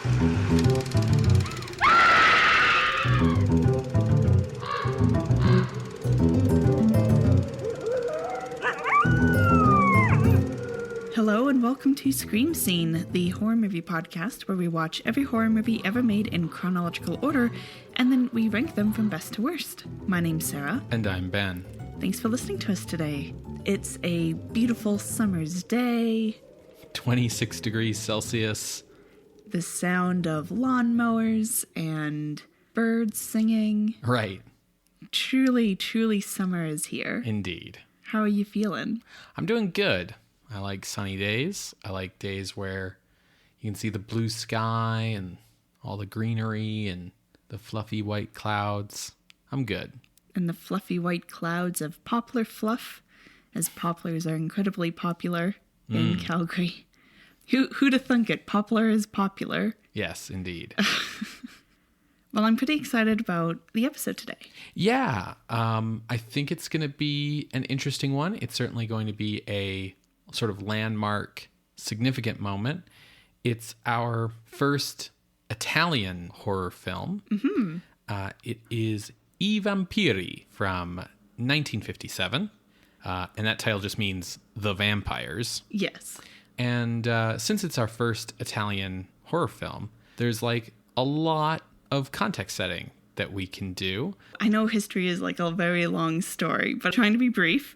Hello and welcome to Scream Scene, the horror movie podcast where we watch every horror movie ever made in chronological order, and then we rank them from best to worst. My name's Sarah. And I'm Ben. Thanks for listening to us today. It's a beautiful summer's day. 26 degrees Celsius. The sound of lawnmowers and birds singing. Right. Truly, truly summer is here. Indeed. How are you feeling? I'm doing good. I like sunny days. I like days where you can see the blue sky and all the greenery and the fluffy white clouds. I'm good. And the fluffy white clouds of poplar fluff, as poplars are incredibly popular in Calgary. Who'd have thunk it? Poplar is popular. Yes, indeed. Well, I'm pretty excited about the episode today. Yeah, I think it's going to be an interesting one. It's certainly going to be a sort of landmark, significant moment. It's our first Italian horror film. Mm-hmm. It is I VAMPIRI from 1957. And that title just means The Vampires. Yes. And since it's our first Italian horror film, there's like a lot of context setting that we can do. I know history is like a very long story, but trying to be brief.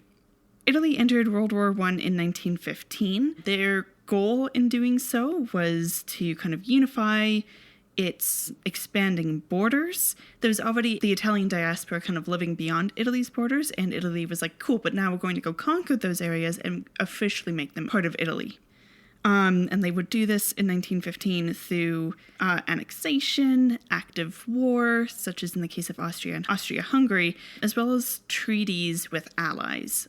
Italy entered World War I in 1915. Their goal in doing so was to kind of unify its expanding borders. There was already the Italian diaspora kind of living beyond Italy's borders, and Italy was like, cool, but now we're going to go conquer those areas and officially make them part of Italy. And they would do this in 1915 through annexation, active war, such as in the case of Austria and Austria-Hungary, as well as treaties with allies.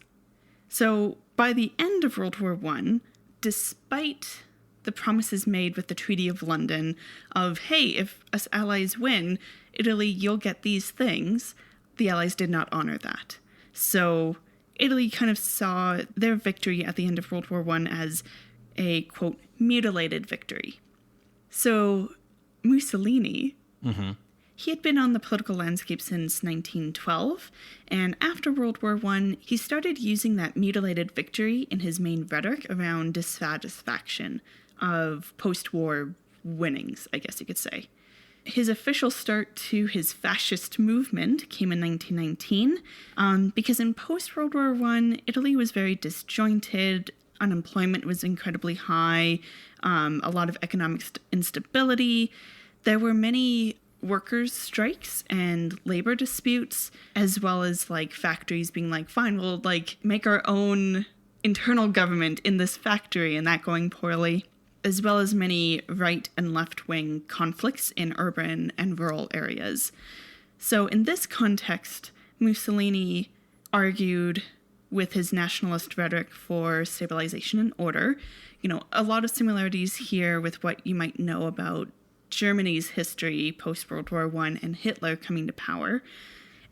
So by the end of World War I, despite the promises made with the Treaty of London of, hey, if us allies win, Italy, you'll get these things, the allies did not honor that. So Italy kind of saw their victory at the end of World War I as a, quote, mutilated victory. So Mussolini, he had been on the political landscape since 1912, and after World War I, he started using that mutilated victory in his main rhetoric around dissatisfaction of post-war winnings, I guess you could say. His official start to his fascist movement came in 1919, because in post-World War I, Italy was very disjointed. Unemployment was incredibly high, a lot of economic instability. There were many workers' strikes and labor disputes, as well as like factories being like, fine, we'll like make our own internal government in this factory, and that going poorly, as well as many right and left-wing conflicts in urban and rural areas. So in this context, Mussolini argued with his nationalist rhetoric for stabilization and order. You know, a lot of similarities here with what you might know about Germany's history post-World War I and Hitler coming to power.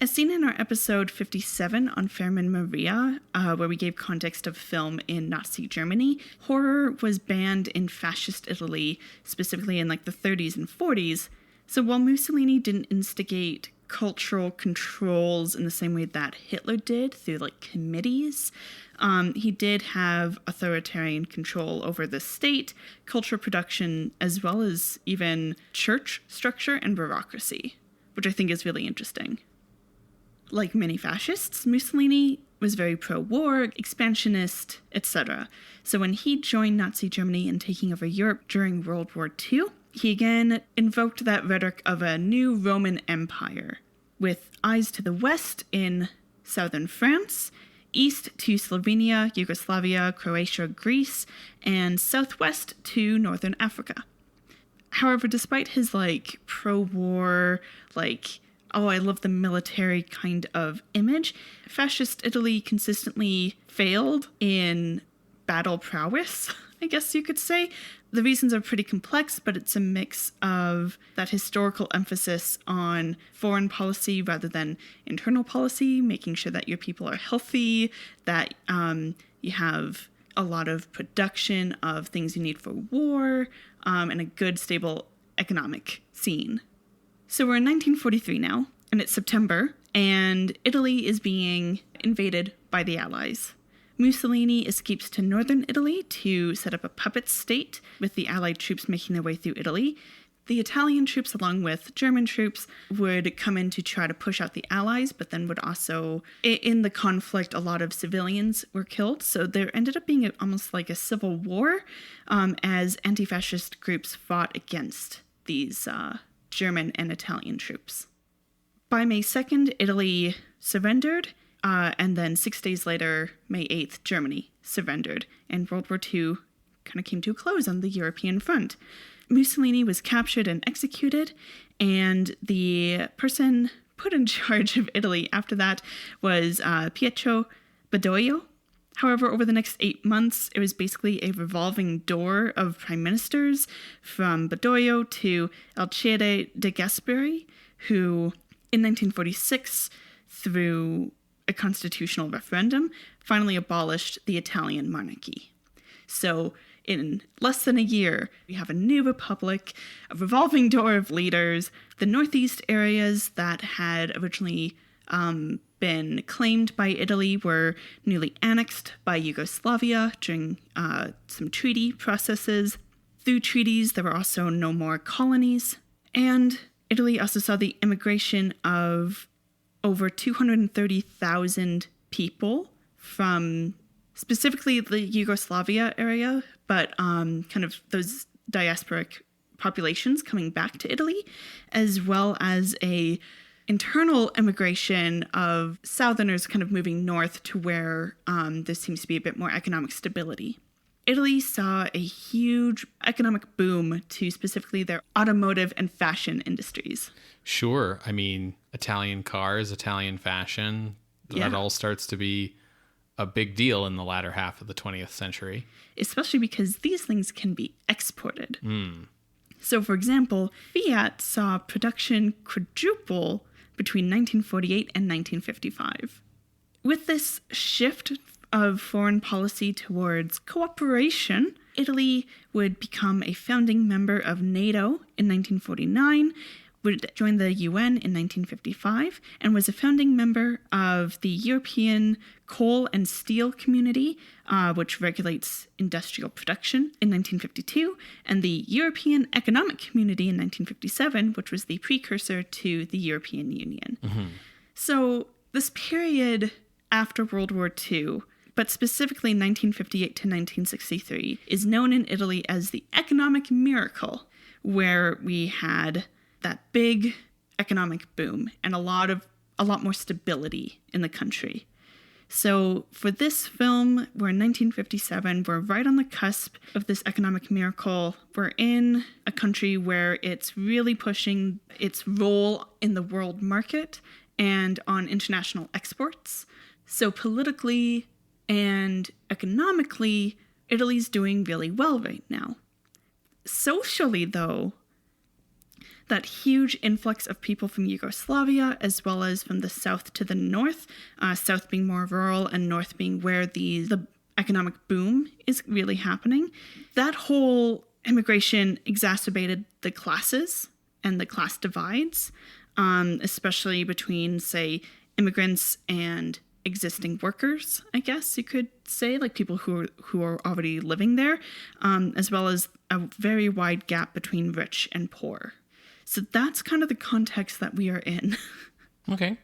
As seen in our episode 57 on Fairman Maria, where we gave context of film in Nazi Germany, horror was banned in fascist Italy, specifically in like the 30s and 40s. So while Mussolini didn't instigate cultural controls in the same way that Hitler did through like committees, he did have authoritarian control over the state, culture production, as well as even church structure and bureaucracy, which I think is really interesting. Like many fascists, Mussolini was very pro-war, expansionist, etc. So when he joined Nazi Germany in taking over Europe during World War II, he again invoked that rhetoric of a new Roman Empire, with eyes to the west in southern France, east to Slovenia, Yugoslavia, Croatia, Greece, and southwest to northern Africa. However, despite his like pro-war, like, oh, I love the military kind of image, fascist Italy consistently failed in battle prowess, I guess you could say. The reasons are pretty complex, but it's a mix of that historical emphasis on foreign policy rather than internal policy, making sure that your people are healthy, that you have a lot of production of things you need for war, and a good, stable economic scene. So we're in 1943 now, and it's September, and Italy is being invaded by the Allies. Mussolini escapes to northern Italy to set up a puppet state, with the Allied troops making their way through Italy. The Italian troops, along with German troops, would come in to try to push out the Allies, but then would also, in the conflict, a lot of civilians were killed. So there ended up being almost like a civil war as anti-fascist groups fought against these German and Italian troops. By May 2nd, Italy surrendered, and then 6 days later, May 8th, Germany surrendered, and World War II kind of came to a close on the European front. Mussolini was captured and executed, and the person put in charge of Italy after that was Pietro Badoglio. However, over the next 8 months, it was basically a revolving door of prime ministers, from Badoglio to Alcide de Gasperi, who in 1946, through a constitutional referendum, finally abolished the Italian monarchy. So in less than a year, we have a new republic, a revolving door of leaders. The northeast areas that had originally been claimed by Italy were newly annexed by Yugoslavia during some treaty processes. Through treaties, there were also no more colonies. And Italy also saw the immigration of over 230,000 people from specifically the Yugoslavia area, but kind of those diasporic populations coming back to Italy, as well as a internal immigration of Southerners kind of moving north to where there seems to be a bit more economic stability. Italy saw a huge economic boom to specifically their automotive and fashion industries. Sure. I mean, Italian cars, Italian fashion, that all starts to be a big deal in the latter half of the 20th century. Especially because these things can be exported. So, for example, Fiat saw production quadruple between 1948 and 1955. With this shift of foreign policy towards cooperation, Italy would become a founding member of NATO in 1949, would join the UN in 1955, and was a founding member of the European Coal and Steel Community, which regulates industrial production, in 1952, and the European Economic Community in 1957, which was the precursor to the European Union. So this period after World War II, but specifically 1958 to 1963, is known in Italy as the economic miracle, where we had that big economic boom and a lot more stability in the country. So for this film, we're in 1957. We're right on the cusp of this economic miracle. We're in a country where it's really pushing its role in the world market and on international exports. So politically and economically, Italy's doing really well right now. Socially, though, that huge influx of people from Yugoslavia, as well as from the south to the north, south being more rural and north being where the economic boom is really happening, that whole immigration exacerbated the classes and the class divides, especially between, say, immigrants and existing workers, I guess you could say, like people who are already living there, as well as a very wide gap between rich and poor. So that's kind of the context that we are in. Okay.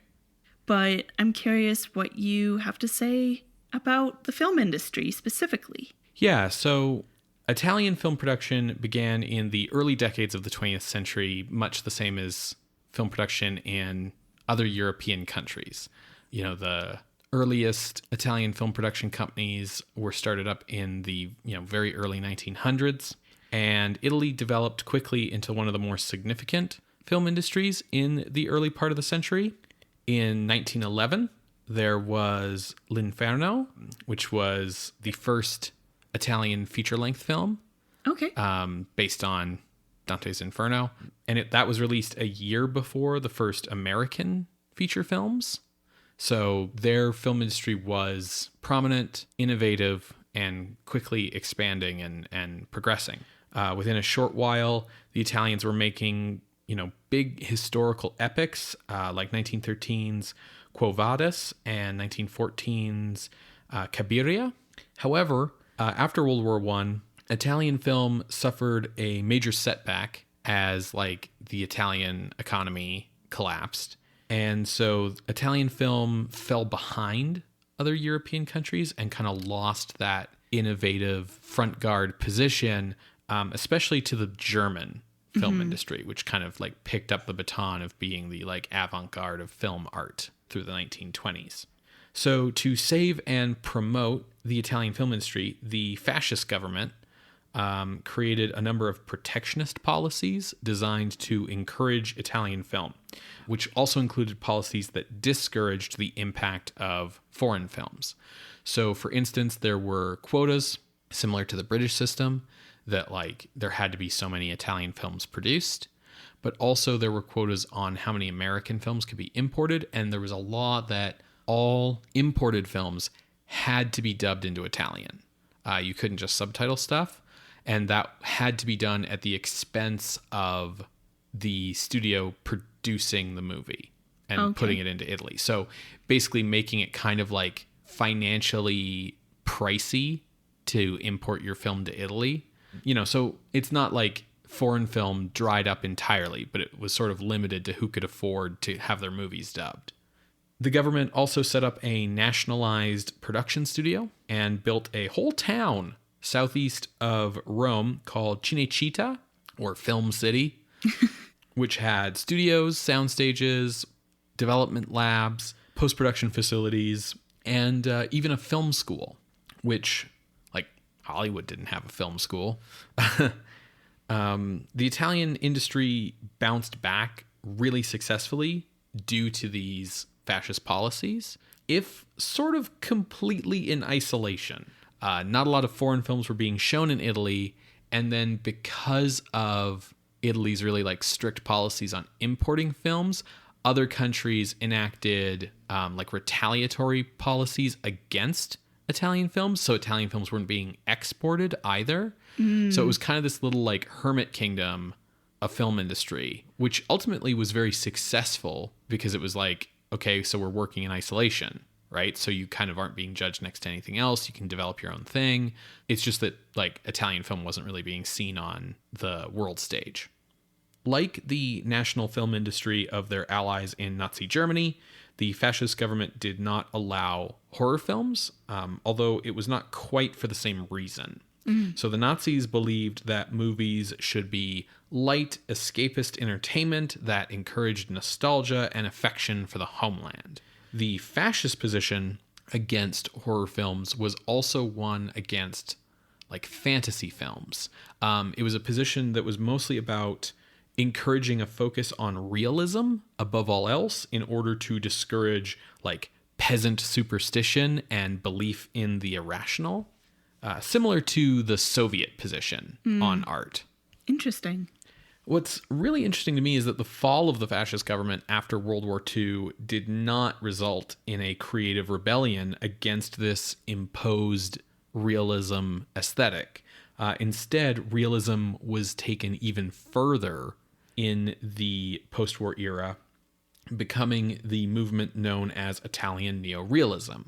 But I'm curious what you have to say about the film industry specifically. Yeah, so Italian film production began in the early decades of the 20th century, much the same as film production in other European countries. You know, the earliest Italian film production companies were started up in the very early 1900s. And Italy developed quickly into one of the more significant film industries in the early part of the century. In 1911, there was L'Inferno, which was the first Italian feature-length film. Okay. Based on Dante's Inferno. And that was released a year before the first American feature films. So their film industry was prominent, innovative, and quickly expanding and progressing. Within a short while, the Italians were making, big historical epics like 1913's Quo Vadis and 1914's Cabiria. However, after World War I, Italian film suffered a major setback as the Italian economy collapsed. And so Italian film fell behind other European countries and kind of lost that innovative front guard position, especially to the German film industry, which kind of picked up the baton of being the avant-garde of film art through the 1920s. So to save and promote the Italian film industry, the fascist government created a number of protectionist policies designed to encourage Italian film, which also included policies that discouraged the impact of foreign films. So, for instance, there were quotas similar to the British system that there had to be so many Italian films produced, but also there were quotas on how many American films could be imported, and there was a law that all imported films had to be dubbed into Italian. You couldn't just subtitle stuff, and that had to be done at the expense of the studio producing the movie and putting it into Italy. So basically making it kind of financially pricey to import your film to Italy. So it's not like foreign film dried up entirely, but it was sort of limited to who could afford to have their movies dubbed. The government also set up a nationalized production studio and built a whole town southeast of Rome called Cinecittà, or Film City, which had studios, sound stages, development labs, post-production facilities, and even a film school, which Hollywood didn't have a film school. The Italian industry bounced back really successfully due to these fascist policies, if sort of completely in isolation. Not a lot of foreign films were being shown in Italy, and then because of Italy's really strict policies on importing films, other countries enacted retaliatory policies against Italian films, so Italian films weren't being exported either. So it was kind of this little hermit kingdom of film industry, which ultimately was very successful because it was okay, so we're working in isolation, right? So you kind of aren't being judged next to anything else. You can develop your own thing. It's just that Italian film wasn't really being seen on the world stage. Like the national film industry of their allies in Nazi Germany, the fascist government did not allow horror films, although it was not quite for the same reason. So the Nazis believed that movies should be light, escapist entertainment that encouraged nostalgia and affection for the homeland. The fascist position against horror films was also one against fantasy films. It was a position that was mostly about encouraging a focus on realism above all else in order to discourage peasant superstition and belief in the irrational, similar to the Soviet position on art. Interesting. What's really interesting to me is that the fall of the fascist government after World War II did not result in a creative rebellion against this imposed realism aesthetic. Instead, realism was taken even further in the post-war era, becoming the movement known as Italian neorealism,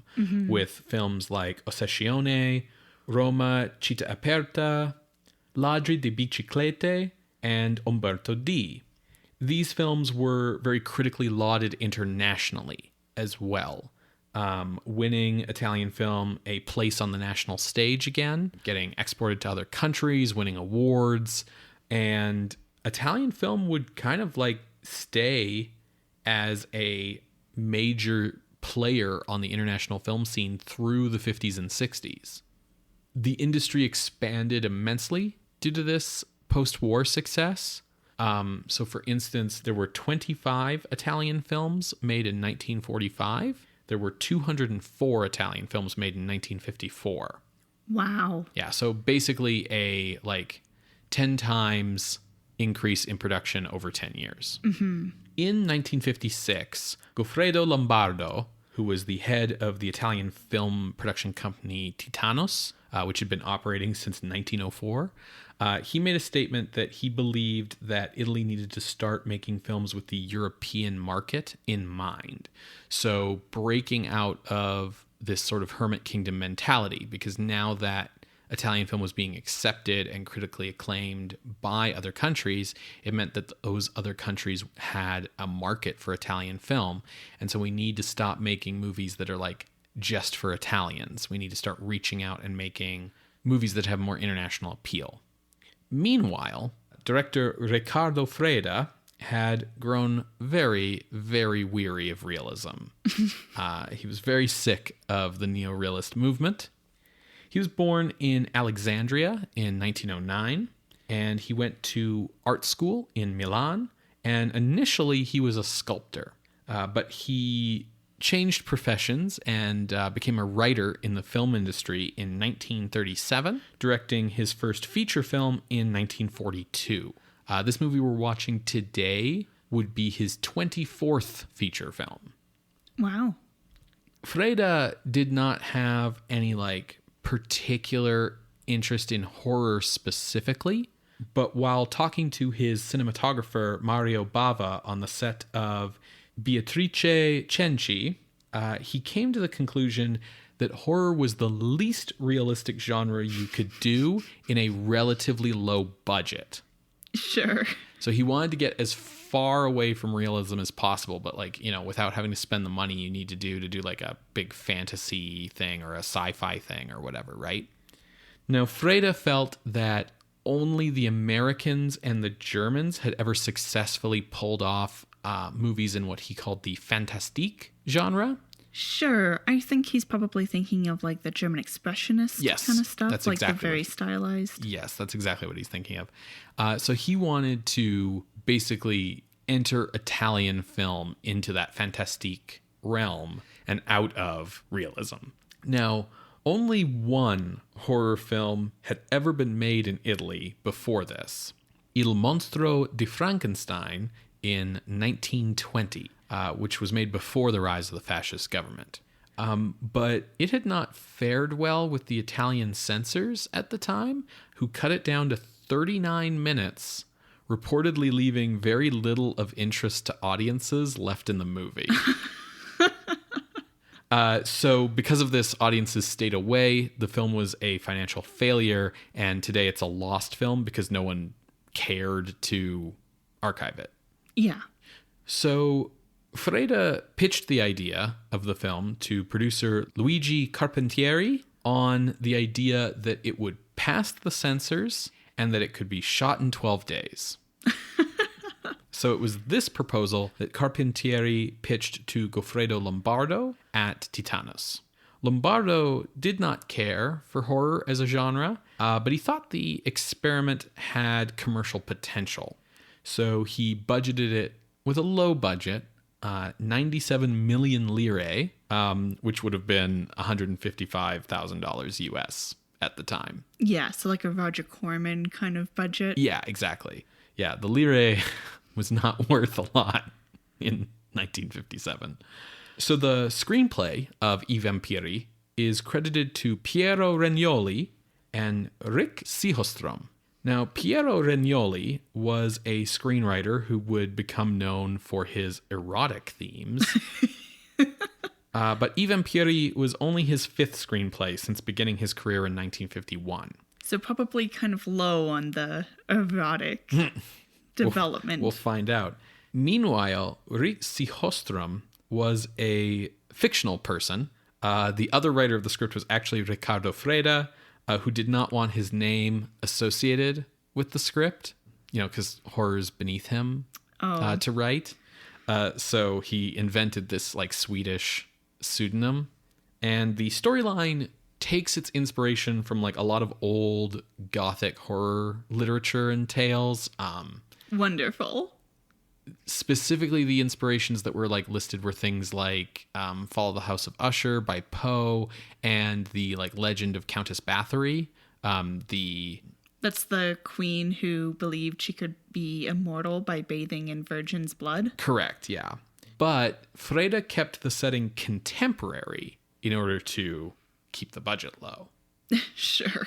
with films like Ossessione, Roma, Città Aperta, Ladri di Biciclette, and Umberto D. These films were very critically lauded internationally as well, winning Italian film a place on the national stage again, getting exported to other countries, winning awards, and Italian film would kind of stay as a major player on the international film scene through the 50s and 60s. The industry expanded immensely due to this post-war success. So for instance, there were 25 Italian films made in 1945. There were 204 Italian films made in 1954. Wow. Yeah, so basically a 10 times increase in production over 10 years. In 1956, Goffredo Lombardo who was the head of the Italian film production company Titanos, which had been operating since 1904. He made a statement that he believed that Italy needed to start making films with the European market in mind. So breaking out of this sort of hermit kingdom mentality, because now that Italian film was being accepted and critically acclaimed by other countries, it meant that those other countries had a market for Italian film. And so we need to stop making movies that are like just for Italians. We need to start reaching out and making movies that have more international appeal. Meanwhile, director Riccardo Freda had grown very, very weary of realism. He was very sick of the neorealist movement. He was born in Alexandria in 1909, and he went to art school in Milan, and initially he was a sculptor, but he changed professions and became a writer in the film industry in 1937, directing his first feature film in 1942. This movie we're watching today would be his 24th feature film. Wow. Freda did not have any particular interest in horror specifically, but while talking to his cinematographer Mario Bava on the set of Beatrice Cenci, he came to the conclusion that horror was the least realistic genre you could do in a relatively low budget. Sure. So he wanted to get as far away from realism as possible, but without having to spend the money you need to do a big fantasy thing or a sci-fi thing or whatever, right? Now, Freda felt that only the Americans and the Germans had ever successfully pulled off movies in what he called the fantastique genre. Sure. I think he's probably thinking of the German expressionist kind of stuff. That's exactly the very stylized. Yes, that's exactly what he's thinking of. So he wanted to basically enter Italian film into that fantastique realm and out of realism. Now, only one horror film had ever been made in Italy before this. Il Monstro di Frankenstein in 1920. Which was made before the rise of the fascist government. But it had not fared well with the Italian censors at the time, who cut it down to 39 minutes, reportedly leaving very little of interest to audiences left in the movie. So because of this, audiences stayed away. The film was a financial failure, and today it's a lost film because no one cared to archive it. Yeah. So Freda pitched the idea of the film to producer Luigi Carpentieri on the idea that it would pass the censors and that it could be shot in 12 days. So it was this proposal that Carpentieri pitched to Goffredo Lombardo at Titanos. Lombardo did not care for horror as a genre, but he thought the experiment had commercial potential. So he budgeted it with a low budget, 97 million lire, which would have been $155,000 US at the time. Yeah, so a Roger Corman kind of budget. Yeah, exactly. Yeah, the lire was not worth a lot in 1957. So the screenplay of I VAMPIRI is credited to Piero Regnoli and Rick Sihostrom. Now, Piero Regnoli was a screenwriter who would become known for his erotic themes. But I VAMPIRI was only his fifth screenplay since beginning his career in 1951. So probably kind of low on the erotic development. We'll find out. Meanwhile, Rick Sihostrom was a fictional person. The other writer of the script was actually Riccardo Freda, who did not want his name associated with the script, because horror's beneath him to write. So he invented this Swedish pseudonym. And the storyline takes its inspiration from a lot of old Gothic horror literature and tales. Wonderful. Specifically, the inspirations that were listed were things like Fall of the House of Usher by Poe and the Legend of Countess Bathory. That's the queen who believed she could be immortal by bathing in virgin's blood. Correct, yeah. But Freda kept the setting contemporary in order to keep the budget low. Sure.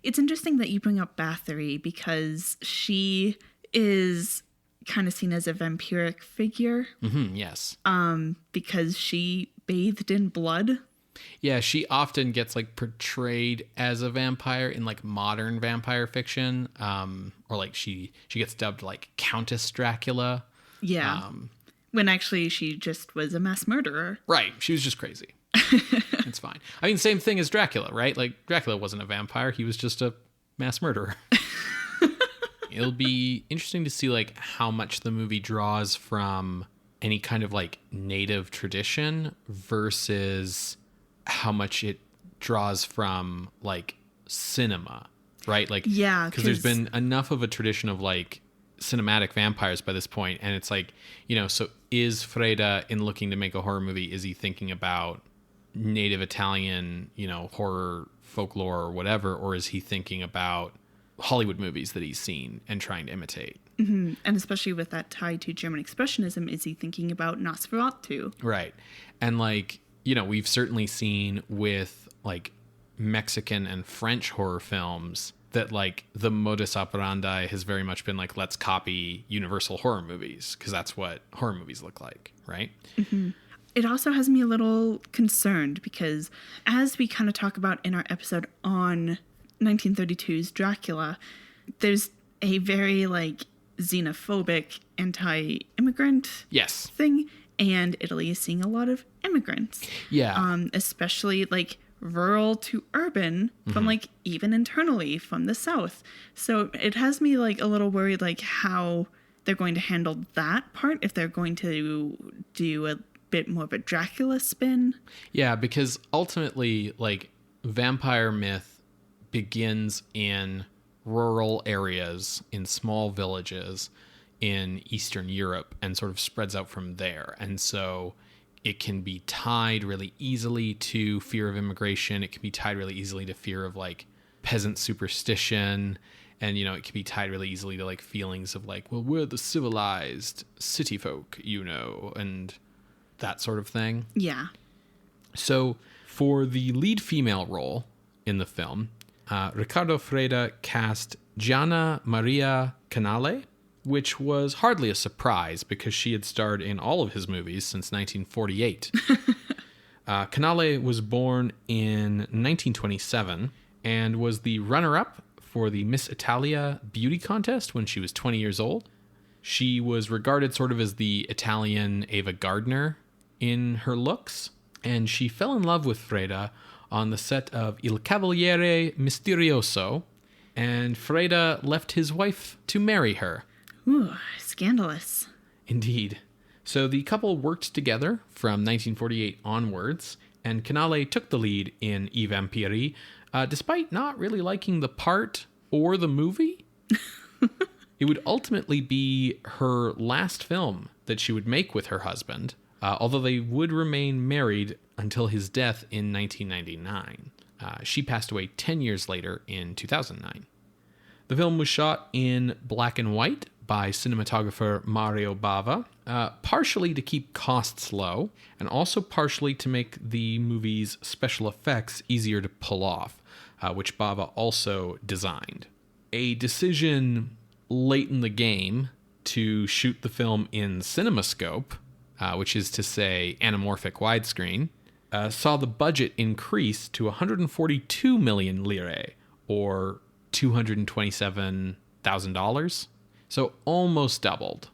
It's interesting that you bring up Bathory because she is kind of seen as a vampiric figure. Mm-hmm, yes. Because she bathed in blood. Yeah, she often gets like portrayed as a vampire in like modern vampire fiction. Or like she gets dubbed like Countess Dracula. Yeah. When actually she just was a mass murderer. Right. She was just crazy. It's fine. I mean, same thing as Dracula, right? Like Dracula wasn't a vampire. He was just a mass murderer. It'll be interesting to see like how much the movie draws from any kind of like native tradition versus how much it draws from like cinema, right? Like, yeah, because there's been enough of a tradition of like cinematic vampires by this point, and it's like, you know, so is Freda, in looking to make a horror movie, is he thinking about native Italian, you know, horror folklore or whatever, or is he thinking about Hollywood movies that he's seen and trying to imitate? Mm-hmm. And especially with that tie to German Expressionism, is he thinking about Nosferatu? Right. And like, you know, we've certainly seen with like Mexican and French horror films that like the modus operandi has very much been like, let's copy Universal horror movies because that's what horror movies look like, right? Mm-hmm. It also has me a little concerned because as we kind of talk about in our episode on 1932's Dracula, there's a very like xenophobic anti-immigrant thing, and Italy is seeing a lot of immigrants. Yeah. Especially like rural to urban from like even internally from the South. So it has me like a little worried like how they're going to handle that part, if they're going to do a bit more of a Dracula spin. Yeah, because ultimately like vampire myth begins in rural areas, in small villages in Eastern Europe, and sort of spreads out from there. And so it can be tied really easily to fear of immigration. It can be tied really easily to fear of like peasant superstition. And, you know, it can be tied really easily to like feelings of like, well, we're the civilized city folk, you know, and that sort of thing. Yeah. So for the lead female role in the film, Riccardo Freda cast Gianna Maria Canale, which was hardly a surprise because she had starred in all of his movies since 1948. Canale was born in 1927 and was the runner-up for the Miss Italia beauty contest when she was 20 years old. She was regarded sort of as the Italian Ava Gardner in her looks, and she fell in love with Freda on the set of Il Cavaliere Misterioso, and Freda left his wife to marry her. Ooh, scandalous. Indeed. So the couple worked together from 1948 onwards, and Canale took the lead in I VAMPIRI, despite not really liking the part or the movie. It would ultimately be her last film that she would make with her husband, although they would remain married until his death in 1999. She passed away 10 years later in 2009. The film was shot in black and white by cinematographer Mario Bava, partially to keep costs low, and also partially to make the movie's special effects easier to pull off, which Bava also designed. A decision late in the game to shoot the film in CinemaScope, which is to say anamorphic widescreen, saw the budget increase to 142 million lire, or $227,000. So almost doubled.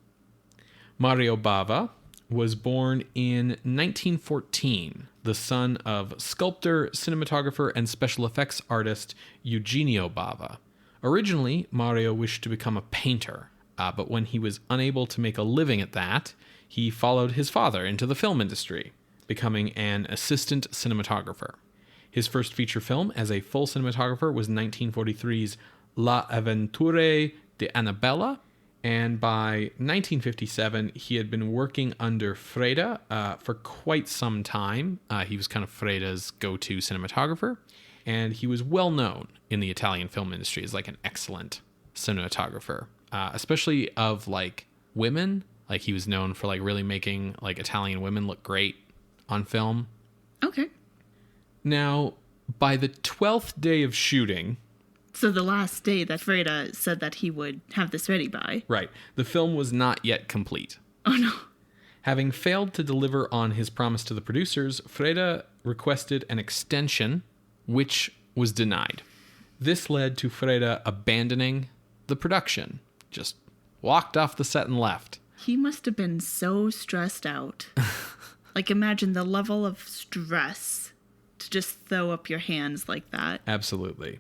Mario Bava was born in 1914, the son of sculptor, cinematographer, and special effects artist Eugenio Bava. Originally, Mario wished to become a painter, but when he was unable to make a living at that, he followed his father into the film industry, becoming an assistant cinematographer. His first feature film as a full cinematographer was 1943's La Avventure di Annabella, and by 1957, he had been working under Freda for quite some time. He was kind of Freda's go-to cinematographer, and he was well known in the Italian film industry as like an excellent cinematographer, especially of like women Like, he was known for, like, really making, like, Italian women look great on film. Okay. Now, by the 12th day of shooting... So the last day that Freda said that he would have this ready by. Right. The film was not yet complete. Oh, no. Having failed to deliver on his promise to the producers, Freda requested an extension, which was denied. This led to Freda abandoning the production. Just walked off the set and left. He must have been so stressed out. Like, imagine the level of stress to just throw up your hands like that. Absolutely.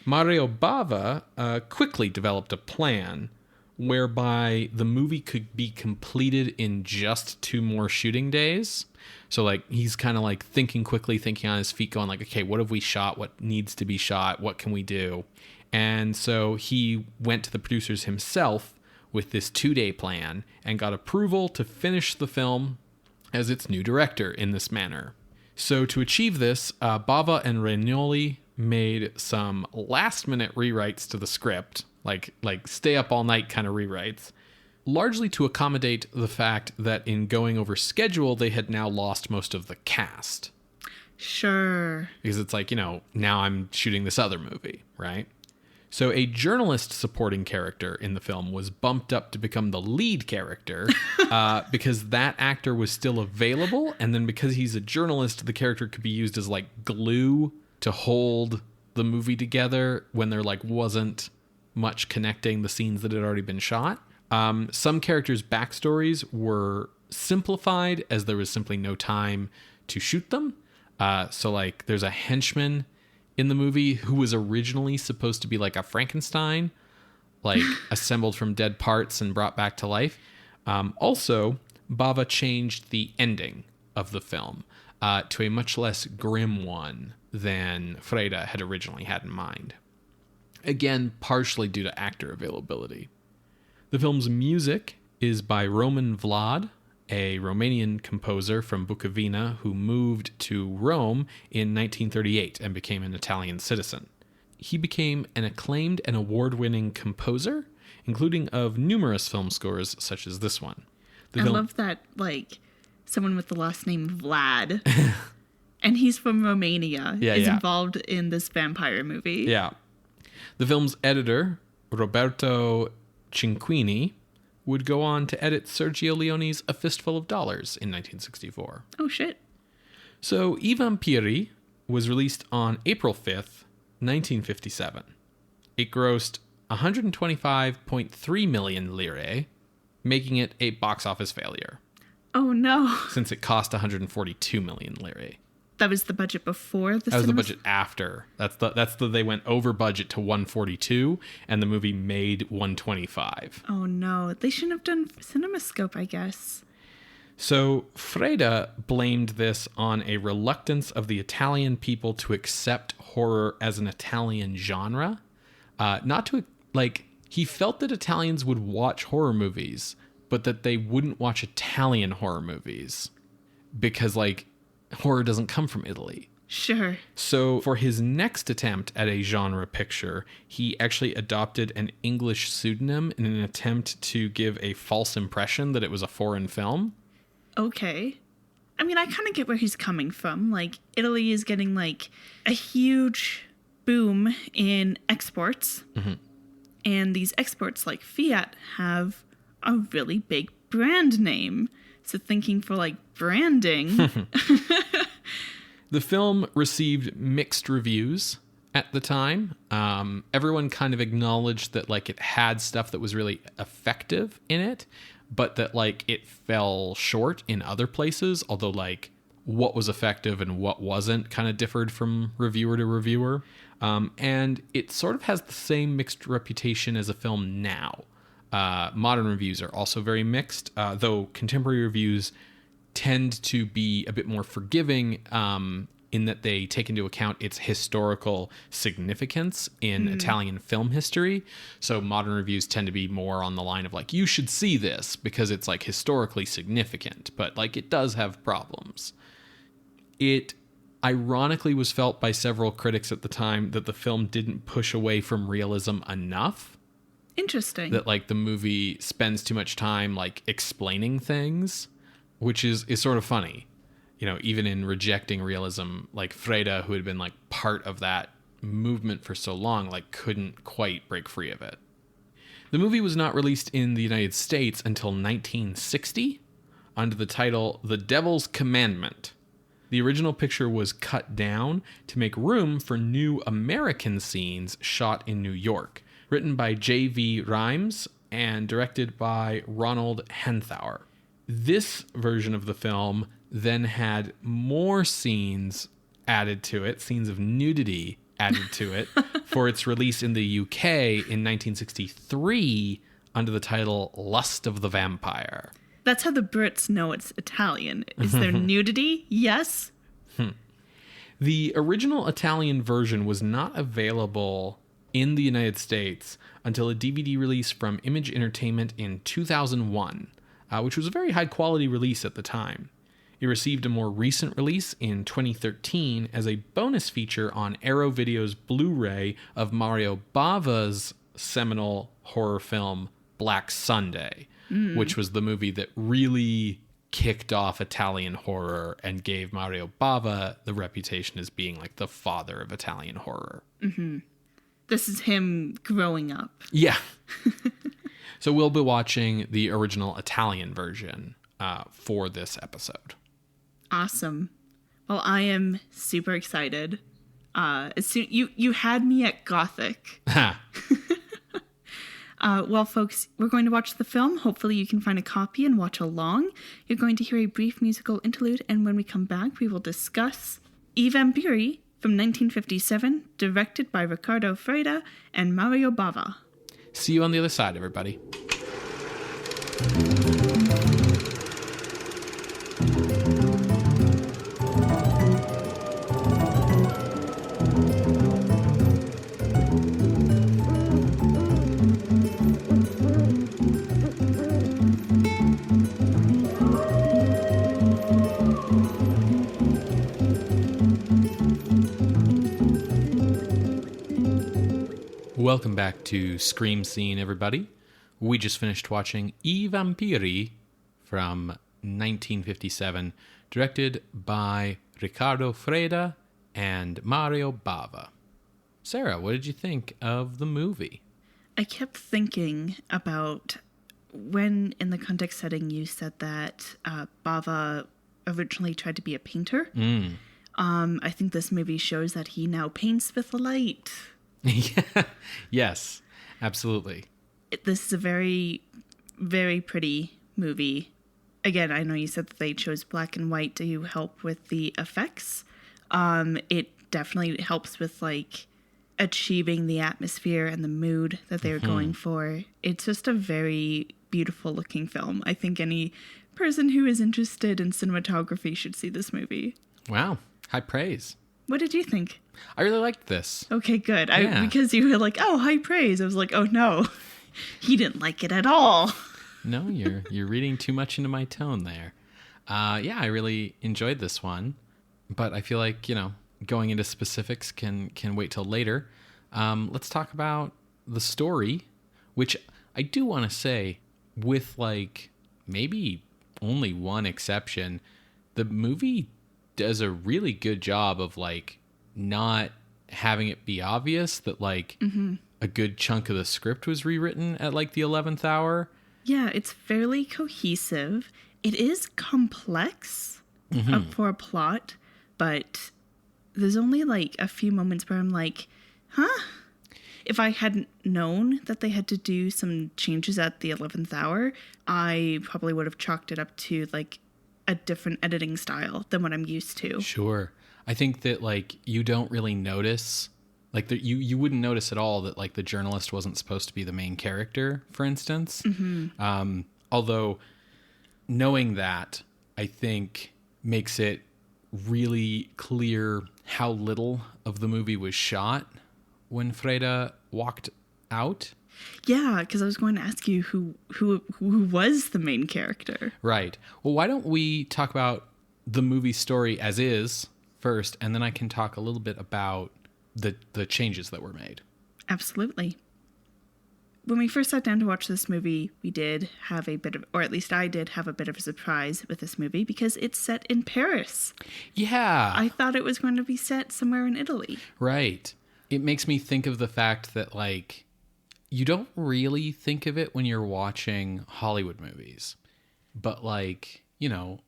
Mario Bava quickly developed a plan whereby the movie could be completed in just 2 more shooting days. So, like, he's kind of like thinking quickly, thinking on his feet, going like, okay, what have we shot? What needs to be shot? What can we do? And so he went to the producers himself with this 2-day plan and got approval to finish the film as its new director in this manner. So to achieve this, Bava and Regnoli made some last-minute rewrites to the script, like stay up all night kind of rewrites, largely to accommodate the fact that in going over schedule, they had now lost most of the cast. Sure. Because it's like, now I'm shooting this other movie, right? So a journalist supporting character in the film was bumped up to become the lead character because that actor was still available. And then because he's a journalist, the character could be used as like glue to hold the movie together when there like wasn't much connecting the scenes that had already been shot. Some characters' backstories were simplified as there was simply no time to shoot them. So like there's a henchman in the movie who was originally supposed to be like a Frankenstein, like assembled from dead parts and brought back to life. Also, Bava changed the ending of the film to a much less grim one than Freda had originally had in mind. Again, partially due to actor availability. The film's music is by Roman Vlad, a Romanian composer from Bukovina who moved to Rome in 1938 and became an Italian citizen. He became an acclaimed and award-winning composer, including of numerous film scores such as this one. I love that, like, someone with the last name Vlad, and he's from Romania, is involved in this vampire movie. Yeah. The film's editor, Roberto Cinquini, would go on to edit Sergio Leone's A Fistful of Dollars in 1964. Oh, shit. So, I VAMPIRI was released on April 5th, 1957. It grossed 125.3 million lire, making it a box office failure. Oh, no. Since it cost 142 million lire. That was the budget before the That was the budget after. That's the they went over budget to 142 and the movie made 125. Oh no, they shouldn't have done CinemaScope, I guess. So Freda blamed this on a reluctance of the Italian people to accept horror as an Italian genre. Not to, like, he felt that Italians would watch horror movies, but that they wouldn't watch Italian horror movies because, like, horror doesn't come from Italy. Sure. So for his next attempt at a genre picture, he actually adopted an English pseudonym in an attempt to give a false impression that it was a foreign film. Okay. I mean, I kind of get where he's coming from. Like, Italy is getting, like, a huge boom in exports. Mm-hmm. And these exports, like Fiat, have a really big brand name. So thinking for, like, branding. The film received mixed reviews at the time. Everyone kind of acknowledged that, like, it had stuff that was really effective in it, but that, like, it fell short in other places, although, like, what was effective and what wasn't kind of differed from reviewer to reviewer. And it sort of has the same mixed reputation as a film now. Modern reviews are also very mixed, though contemporary reviews tend to be a bit more forgiving in that they take into account its historical significance in Italian film history. So modern reviews tend to be more on the line of, like, you should see this because it's, like, historically significant, but, like, it does have problems. It ironically was felt by several critics at the time that the film didn't push away from realism enough. Interesting. That like the movie spends too much time like explaining things, which is sort of funny. You know, even in rejecting realism, like Freda, who had been like part of that movement for so long, like couldn't quite break free of it. The movie was not released in the United States until 1960 under the title The Devil's Commandment. The original picture was cut down to make room for new American scenes shot in New York, written by J.V. Rhimes and directed by Ronald Henthauer. This version of the film then had more scenes added to it, scenes of nudity added to it, for its release in the UK in 1963 under the title Lust of the Vampire. That's how the Brits know it's Italian. Is there nudity? Yes. The original Italian version was not available in the United States until a DVD release from Image Entertainment in 2001, which was a very high-quality release at the time. It received a more recent release in 2013 as a bonus feature on Arrow Video's Blu-ray of Mario Bava's seminal horror film Black Sunday, which was the movie that really kicked off Italian horror and gave Mario Bava the reputation as being like the father of Italian horror. Mm-hmm. This is him growing up. Yeah. So we'll be watching the original Italian version for this episode. Awesome. Well, I am super excited. As soon you had me at Gothic. Well, folks, we're going to watch the film. Hopefully you can find a copy and watch along. You're going to hear a brief musical interlude, and when we come back, we will discuss I VAMPIRI from 1957, directed by Riccardo Freda and Mario Bava. See you on the other side, everybody. Welcome back to Scream Scene, everybody. We just finished watching I VAMPIRI from 1957, directed by Riccardo Freda and Mario Bava. Sarah, what did you think of the movie? I kept thinking about when, in the context setting, you said that Bava originally tried to be a painter. I think this movie shows that he now paints with light. Yeah. Yes, absolutely. This is a very, very pretty movie. Again, I know you said that they chose black and white to help with the effects. It definitely helps with like achieving the atmosphere and the mood that they're going for. It's just a very beautiful looking film. I think any person who is interested in cinematography should see this movie. Wow. High praise. What did you think? I really liked this. Okay, good. Yeah. Because you were like, oh, high praise. I was like, oh no, he didn't like it at all. No, you're reading too much into my tone there. Yeah, I really enjoyed this one, but I feel like, going into specifics can wait till later. Let's talk about the story, which I do want to say, with like maybe only one exception, the movie does a really good job of like not having it be obvious that like a good chunk of the script was rewritten at like the 11th hour. Yeah, it's fairly cohesive. It is complex for a plot, but there's only like a few moments where I'm like, huh? If I hadn't known that they had to do some changes at the 11th hour, I probably would have chalked it up to like a different editing style than what I'm used to. Sure. I think that like you don't really notice, like you wouldn't notice at all that like the journalist wasn't supposed to be the main character, for instance. Although knowing that, I think makes it really clear how little of the movie was shot when Freda walked out. Yeah, because I was going to ask you who was the main character. Right. Well, why don't we talk about the movie story as is first, and then I can talk a little bit about the changes that were made. Absolutely. when we first sat down to watch this movie, we did have a bit of, or at least I did have a bit of a surprise with this movie because it's set in Paris. Yeah. I thought it was going to be set somewhere in Italy. Right. It makes me think of the fact that, like, you don't really think of it when you're watching Hollywood movies. But, like, you know,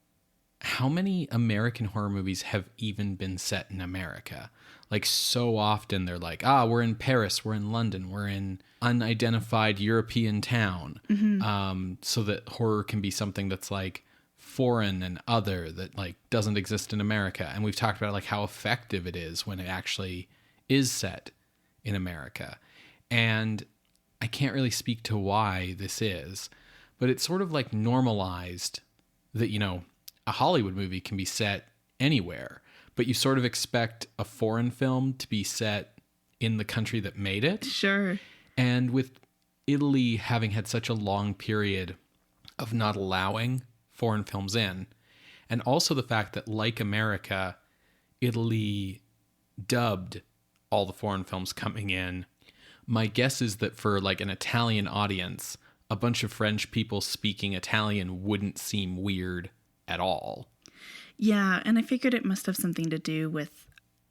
how many American horror movies have even been set in America? Like, so often they're like, we're in Paris, we're in London, we're in unidentified European town. So that horror can be something that's, like, foreign and other, that, like, doesn't exist in America. And we've talked about, like, how effective it is when it actually is set in America. And I can't really speak to why this is, but it's sort of like normalized that, you know, a Hollywood movie can be set anywhere, but you sort of expect a foreign film to be set in the country that made it. Sure. And with Italy having had such a long period of not allowing foreign films in, and also the fact that, like America, Italy dubbed all the foreign films coming in, my guess is that for, like, an Italian audience, a bunch of French people speaking Italian wouldn't seem weird at all. Yeah, and I figured it must have something to do with,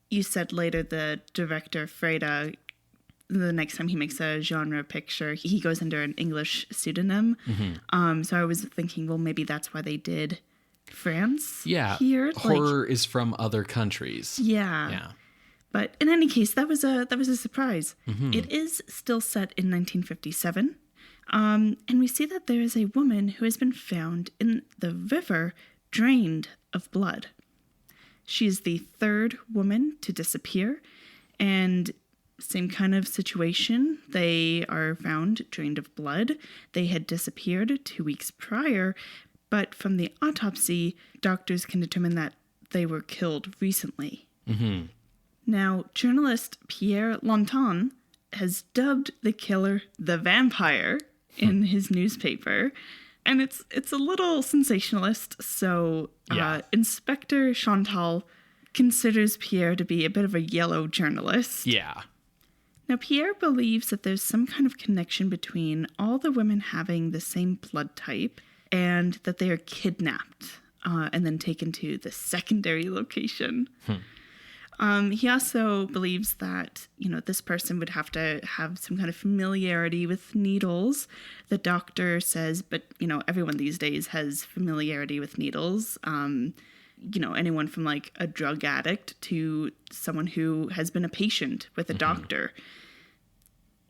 you said later the director, Freda, the next time he makes a genre picture, he goes under an English pseudonym. So I was thinking, well, maybe that's why they did France here. Horror is from other countries. Yeah. But in any case, that was a surprise. It is still set in 1957. And we see that there is a woman who has been found in the river drained of blood. She is the third woman to disappear, and same kind of situation. They are found drained of blood. They had disappeared 2 weeks prior, but from the autopsy, doctors can determine that they were killed recently. Now, journalist Pierre Lonton has dubbed the killer the vampire in his newspaper, and it's a little sensationalist. So Inspector Chantal considers Pierre to be a bit of a yellow journalist. Yeah. Now, Pierre believes that there's some kind of connection between all the women having the same blood type and that they are kidnapped and then taken to the secondary location. He also believes that, you know, this person would have to have some kind of familiarity with needles. The doctor says, but, you know, everyone these days has familiarity with needles. You know, anyone from, like, a drug addict to someone who has been a patient with a doctor.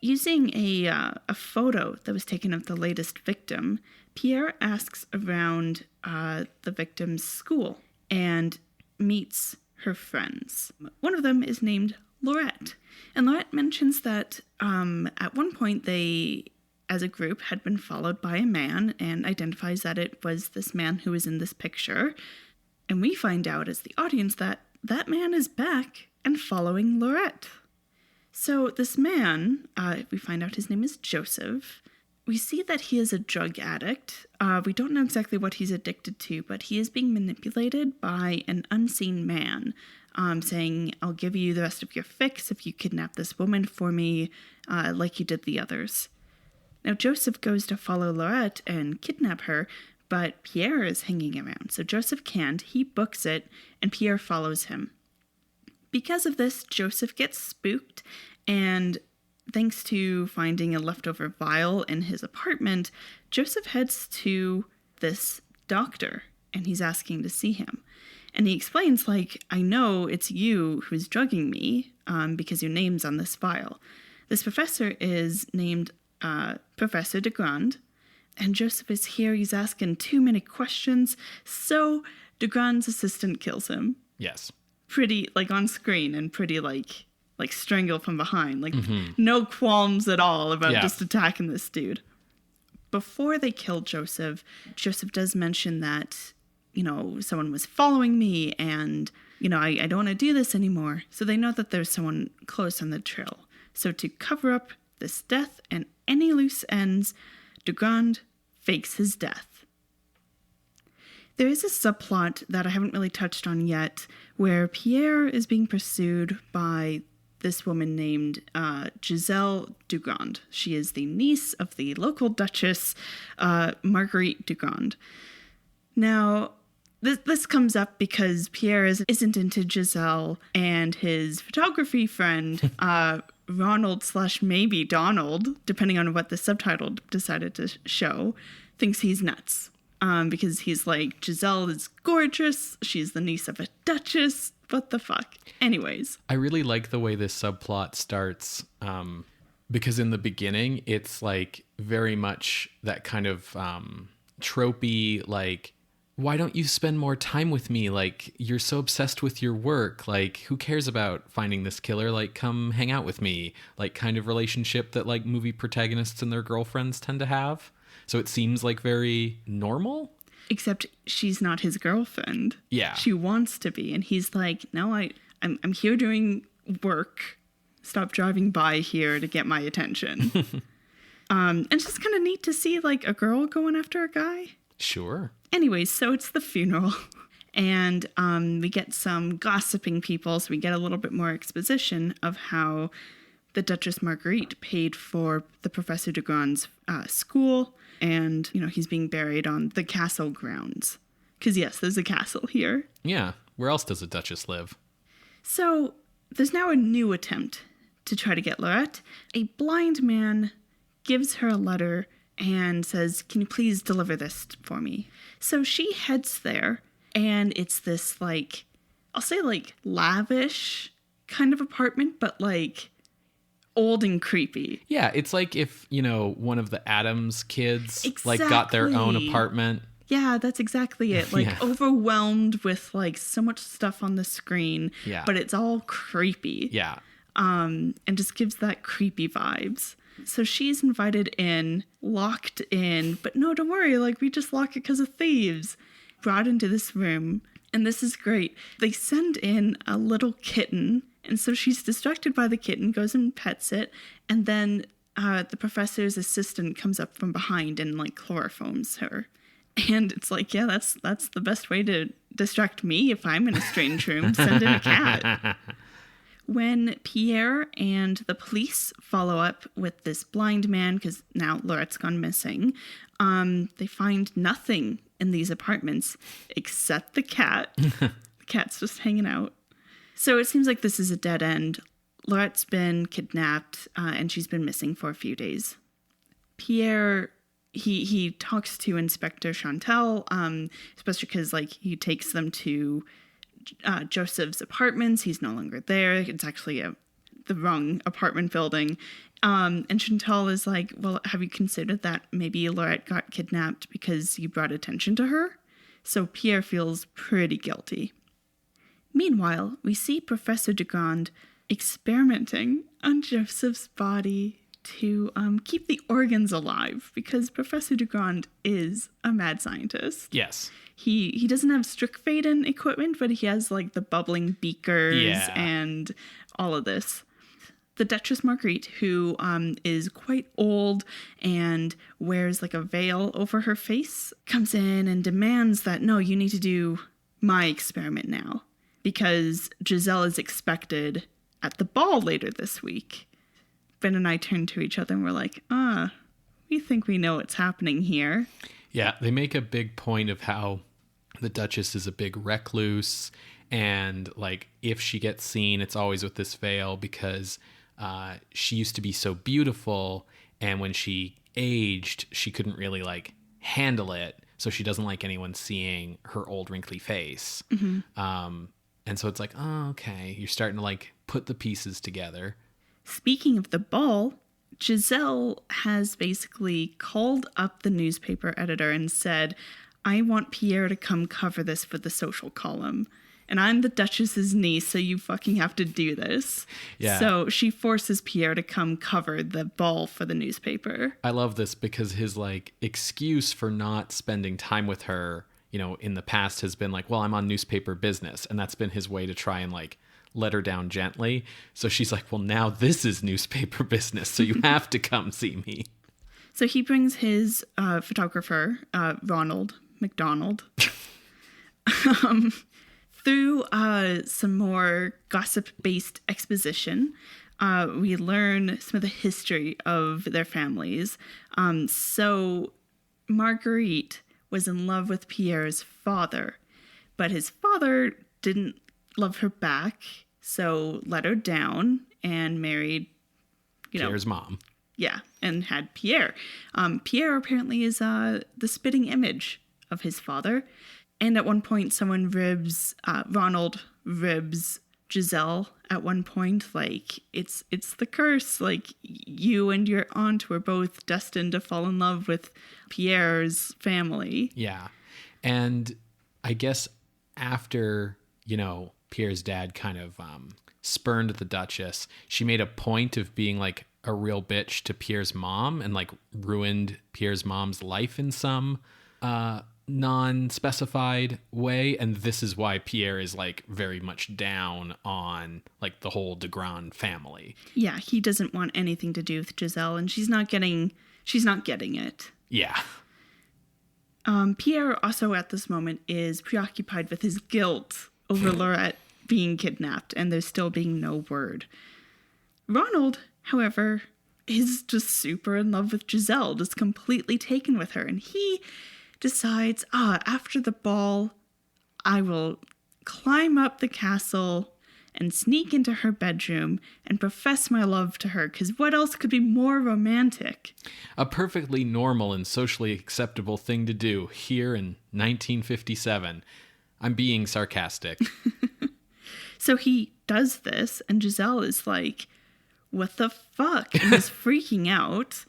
Using a photo that was taken of the latest victim, Pierre asks around the victim's school and meets her friends. One of them is named Laurette. And Laurette mentions that at one point they, as a group, had been followed by a man and identifies that it was this man who was in this picture. And we find out as the audience that that man is back and following Laurette. So this man, we find out his name is Joseph. We see that he is a drug addict. We don't know exactly what he's addicted to, but he is being manipulated by an unseen man, saying, I'll give you the rest of your fix if you kidnap this woman for me, like you did the others. Now, Joseph goes to follow Laurette and kidnap her, but Pierre is hanging around. So Joseph can't. He books it, and Pierre follows him. Because of this, Joseph gets spooked, and thanks to finding a leftover vial in his apartment, Joseph heads to this doctor, and he's asking to see him. And he explains, like, I know it's you who's drugging me, because your name's on this vial. This professor is named Professor de Grand, and Joseph is here. He's asking too many questions, so de Grand's assistant kills him. Yes. Pretty, like, on screen, and pretty, like strangle from behind. Like, no qualms at all about just attacking this dude. Before they kill Joseph, Joseph does mention that, you know, someone was following me and, you know, I don't want to do this anymore. So they know that there's someone close on the trail. So to cover up this death and any loose ends, de Grand fakes his death. There is a subplot that I haven't really touched on yet where Pierre is being pursued by this woman named Giselle Dugond. She is the niece of the local Duchess, Marguerite Dugond. Now, this comes up because Pierre isn't into Giselle, and his photography friend, Ronald / maybe Donald, depending on what the subtitle decided to show, thinks he's nuts. Because he's like, Giselle is gorgeous. She's the niece of a duchess. What the fuck? Anyways. I really like the way this subplot starts. Because in the beginning, it's like very much that kind of tropey, like, why don't you spend more time with me? Like, you're so obsessed with your work. Like, who cares about finding this killer? Like, come hang out with me. Like, kind of relationship that like movie protagonists and their girlfriends tend to have. So it seems like very normal. Except she's not his girlfriend. Yeah. She wants to be. And he's like, no, I'm here doing work. Stop driving by here to get my attention. And it's just kind of neat to see like a girl going after a guy. Sure. Anyways, so it's the funeral. And we get some gossiping people. So we get a little bit more exposition of how the Duchess Marguerite paid for the Professor Dugond's school. And, you know, he's being buried on the castle grounds. Because, yes, there's a castle here. Yeah. Where else does a duchess live? So there's now a new attempt to try to get Laurette. A blind man gives her a letter and says, can you please deliver this for me? So she heads there, and it's this, like, I'll say, like, lavish kind of apartment, but, like, old and creepy. Yeah, it's like if, you know, one of the Addams kids like got their own apartment. Yeah, that's exactly it. Like overwhelmed with like so much stuff on the screen. Yeah. But it's all creepy. Yeah. And just gives that creepy vibes. So she's invited in, locked in, but no, don't worry, like we just lock it because of thieves. Brought into this room, and this is great. They send in a little kitten. And so she's distracted by the kitten, goes and pets it, and then the professor's assistant comes up from behind and like chloroforms her. And it's like, yeah, that's the best way to distract me if I'm in a strange room. Send in a cat. When Pierre and the police follow up with this blind man, because now Laurette's gone missing, they find nothing in these apartments except the cat. The cat's just hanging out. So it seems like this is a dead end. Laurette's been kidnapped, and she's been missing for a few days. Pierre, he talks to Inspector Chantal, especially because like he takes them to Joseph's apartments. He's no longer there. It's actually the wrong apartment building. And Chantal is like, well, have you considered that maybe Laurette got kidnapped because you brought attention to her? So Pierre feels pretty guilty. Meanwhile, we see Professor Dugond experimenting on Joseph's body to keep the organs alive, because Professor Dugond is a mad scientist. Yes. He doesn't have Strickfaden equipment, but he has like the bubbling beakers and all of this. The Duchess Marguerite, who is quite old and wears like a veil over her face, comes in and demands that, no, you need to do my experiment now. Because Giselle is expected at the ball later this week. Ben and I turned to each other and we're like, we think we know what's happening here. Yeah, they make a big point of how the Duchess is a big recluse. And like, if she gets seen, it's always with this veil because she used to be so beautiful. And when she aged, she couldn't really like handle it. So she doesn't like anyone seeing her old wrinkly face. Mm-hmm. And so it's like, oh, okay, you're starting to like put the pieces together. Speaking of the ball, Giselle has basically called up the newspaper editor and said, I want Pierre to come cover this for the social column. And I'm the Duchess's niece, so you fucking have to do this. Yeah. So she forces Pierre to come cover the ball for the newspaper. I love this because his like excuse for not spending time with her, you know, in the past has been like, well, I'm on newspaper business. And that's been his way to try and like let her down gently. So she's like, well, now this is newspaper business. So you have to come see me. So he brings his photographer, Ronald McDonald. Through some more gossip-based exposition, we learn some of the history of their families. So Marguerite was in love with Pierre's father, but his father didn't love her back, so let her down and married, Pierre's mom. Yeah, and had Pierre. Pierre apparently is the spitting image of his father. And at one point, Ronald ribs Giselle at one point. Like, it's the curse. Like, you and your aunt were both destined to fall in love with Pierre's family. Yeah. And I guess after, Pierre's dad kind of spurned the Duchess, she made a point of being like a real bitch to Pierre's mom and like ruined Pierre's mom's life in some non-specified way, and this is why Pierre is like very much down on like the whole de Grand family. Yeah, he doesn't want anything to do with Giselle, and she's not getting it. Yeah. Pierre also at this moment is preoccupied with his guilt over Laurette being kidnapped, and there's still being no word. Ronald, however, is just super in love with Giselle, just completely taken with her, and he decides, after the ball, I will climb up the castle and sneak into her bedroom and profess my love to her, because what else could be more romantic? A perfectly normal and socially acceptable thing to do here in 1957. I'm being sarcastic. So he does this, and Giselle is like, what the fuck? And is freaking out.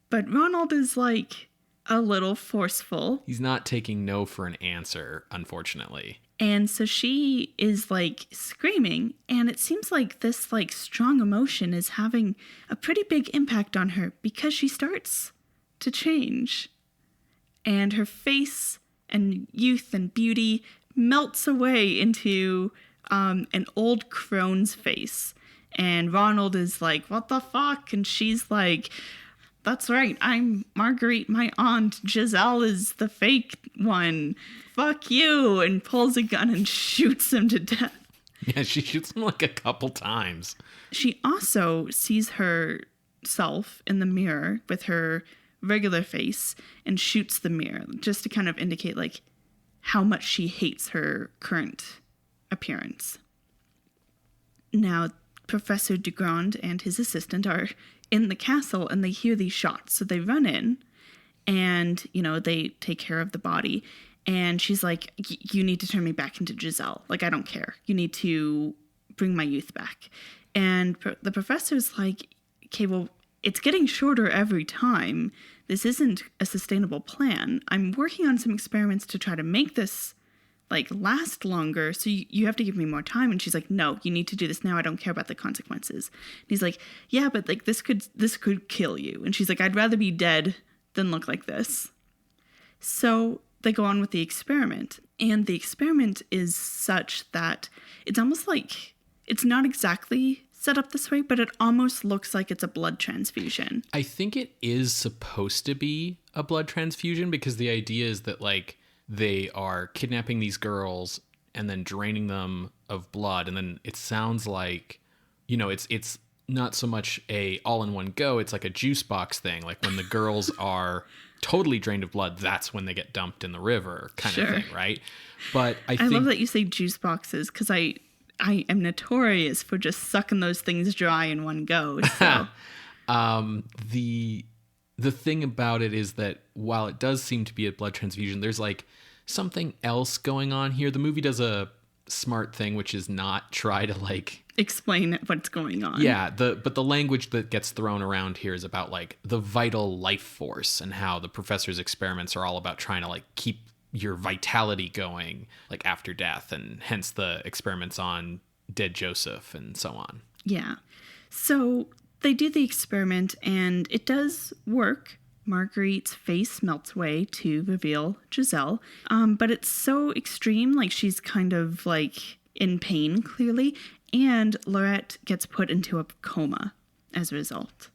But Ronald is like a little forceful. He's not taking no for an answer, unfortunately. And so she is like screaming, and it seems like this like strong emotion is having a pretty big impact on her, because she starts to change. And her face and youth and beauty melts away into an old crone's face. And Ronald is like, what the fuck? And she's like, that's right, I'm Marguerite, my aunt. Giselle is the fake one. Fuck you. And pulls a gun and shoots him to death. Yeah, she shoots him like a couple times. She also sees herself in the mirror with her regular face and shoots the mirror, just to kind of indicate like how much she hates her current appearance. Now, Professor Dugrand and his assistant are in the castle, and they hear these shots. So they run in, and, they take care of the body. And she's like, you need to turn me back into Giselle. Like, I don't care. You need to bring my youth back. And the professor's like, okay, well, it's getting shorter every time. This isn't a sustainable plan. I'm working on some experiments to try to make this last longer, so you have to give me more time. And she's like, no, you need to do this now. I don't care about the consequences. And he's like, yeah, but this could kill you. And she's like, I'd rather be dead than look like this. So they go on with the experiment, and the experiment is such that it's almost like it's not exactly set up this way, but it almost looks like it's a blood transfusion. I think it is supposed to be a blood transfusion, because the idea is that they are kidnapping these girls and then draining them of blood. And then it sounds like, it's not so much a all in one go. It's like a juice box thing. Like when the girls are totally drained of blood, that's when they get dumped in the river kind of thing. Right. But I think, love that you say juice boxes, because I am notorious for just sucking those things dry in one go. So. The thing about it is that while it does seem to be a blood transfusion, there's something else going on here. The movie does a smart thing, which is not try to explain what's going on. Yeah, but the language that gets thrown around here is about the vital life force, and how the professor's experiments are all about trying to keep your vitality going after death, and hence the experiments on dead Joseph and so on. Yeah. So they do the experiment, and it does work. Marguerite's face melts away to reveal Giselle. But it's so extreme, she's kind of in pain, clearly. And Laurette gets put into a coma as a result.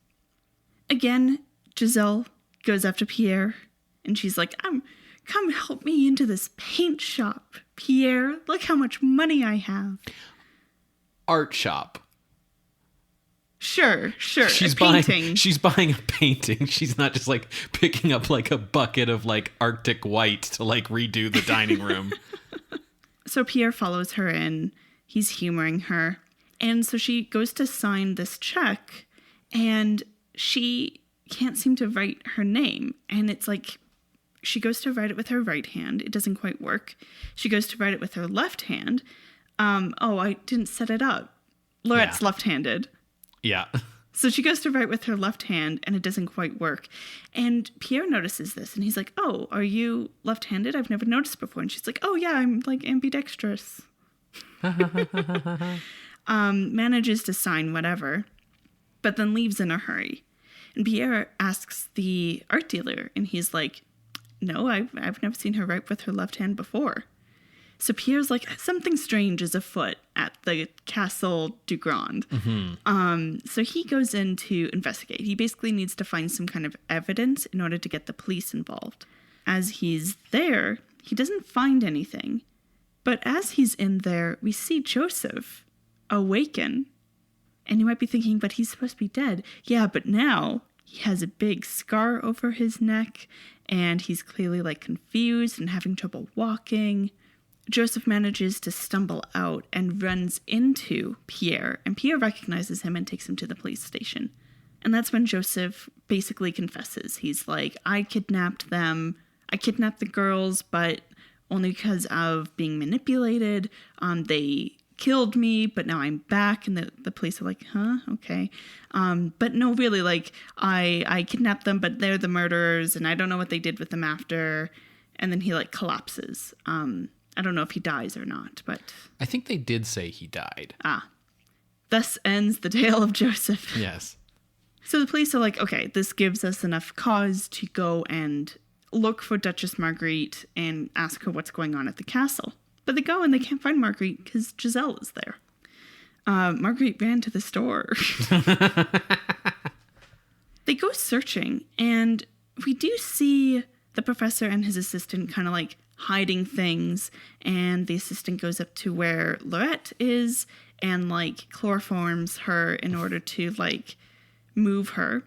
Again, Giselle goes after Pierre, and she's like, I'm Come help me into this paint shop, Pierre. Look how much money I have. Art shop. Sure. She's buying a painting. She's not just like picking up like a bucket of like Arctic white to like redo the dining room. So Pierre follows her in. He's humoring her. And so she goes to sign this check and she can't seem to write her name. And it's like, she goes to write it with her right hand. It doesn't quite work. She goes to write it with her left hand. I didn't set it up. Laurette's left-handed. Yeah. So she goes to write with her left hand and it doesn't quite work. And Pierre notices this and he's like, oh, are you left-handed? I've never noticed before. And she's like, oh yeah, I'm like ambidextrous. Manages to sign whatever, but then leaves in a hurry. And Pierre asks the art dealer and he's like, no, I've never seen her write with her left hand before. So Pierre's like, something strange is afoot at the Castle du Grand. Mm-hmm. So he goes in to investigate. He basically needs to find some kind of evidence in order to get the police involved. As he's there, he doesn't find anything. But as he's in there, we see Joseph awaken. And you might be thinking, but he's supposed to be dead. Yeah, but now he has a big scar over his neck. And he's clearly like confused and having trouble walking. Joseph manages to stumble out and runs into Pierre, and Pierre recognizes him and takes him to the police station. And that's when Joseph basically confesses. He's like, I kidnapped them. I kidnapped the girls, but only because of being manipulated. They killed me, but now I'm back. And the police are like, huh? Okay. But no, really, like, I kidnapped them, but they're the murderers, and I don't know what they did with them after. And then he, like, collapses. I don't know if he dies or not, but... I think they did say he died. Thus ends the tale of Joseph. Yes. So the police are like, okay, this gives us enough cause to go and look for Duchess Marguerite and ask her what's going on at the castle. But they go and they can't find Marguerite because Giselle is there. Marguerite ran to the store. They go searching, and we do see the professor and his assistant kind of like hiding things, and the assistant goes up to where Laurette is and like chloroforms her in order to like move her.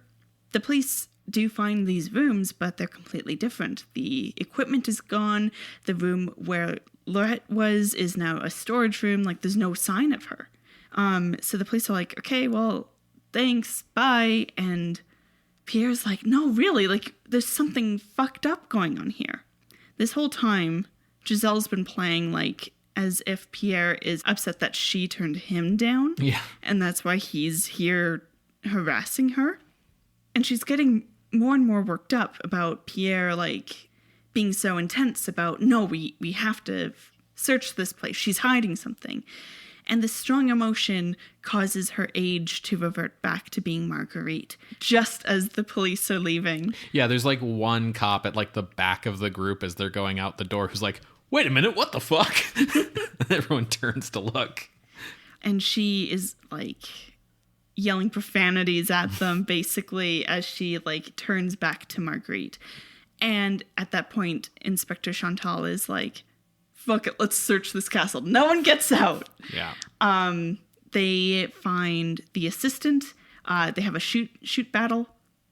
The police do find these rooms, but they're completely different. The equipment is gone. The room where Laurette was is now a storage room. Like, there's no sign of her. So the police are like, okay, well, thanks, bye. And Pierre's like, no, really, like, there's something fucked up going on here. This whole time, Giselle's been playing like as if Pierre is upset that she turned him down. Yeah. And that's why he's here harassing her. And she's getting more and more worked up about Pierre, like, being so intense about, no, we have to search this place. She's hiding something. And this strong emotion causes her age to revert back to being Marguerite, just as the police are leaving. Yeah, there's like one cop at like the back of the group as they're going out the door who's like, wait a minute, what the fuck? Everyone turns to look. And she is like yelling profanities at them, basically, as she like turns back to Marguerite. And at that point, Inspector Chantal is like, fuck it, let's search this castle. No one gets out. Yeah. They find the assistant. They have a shoot battle.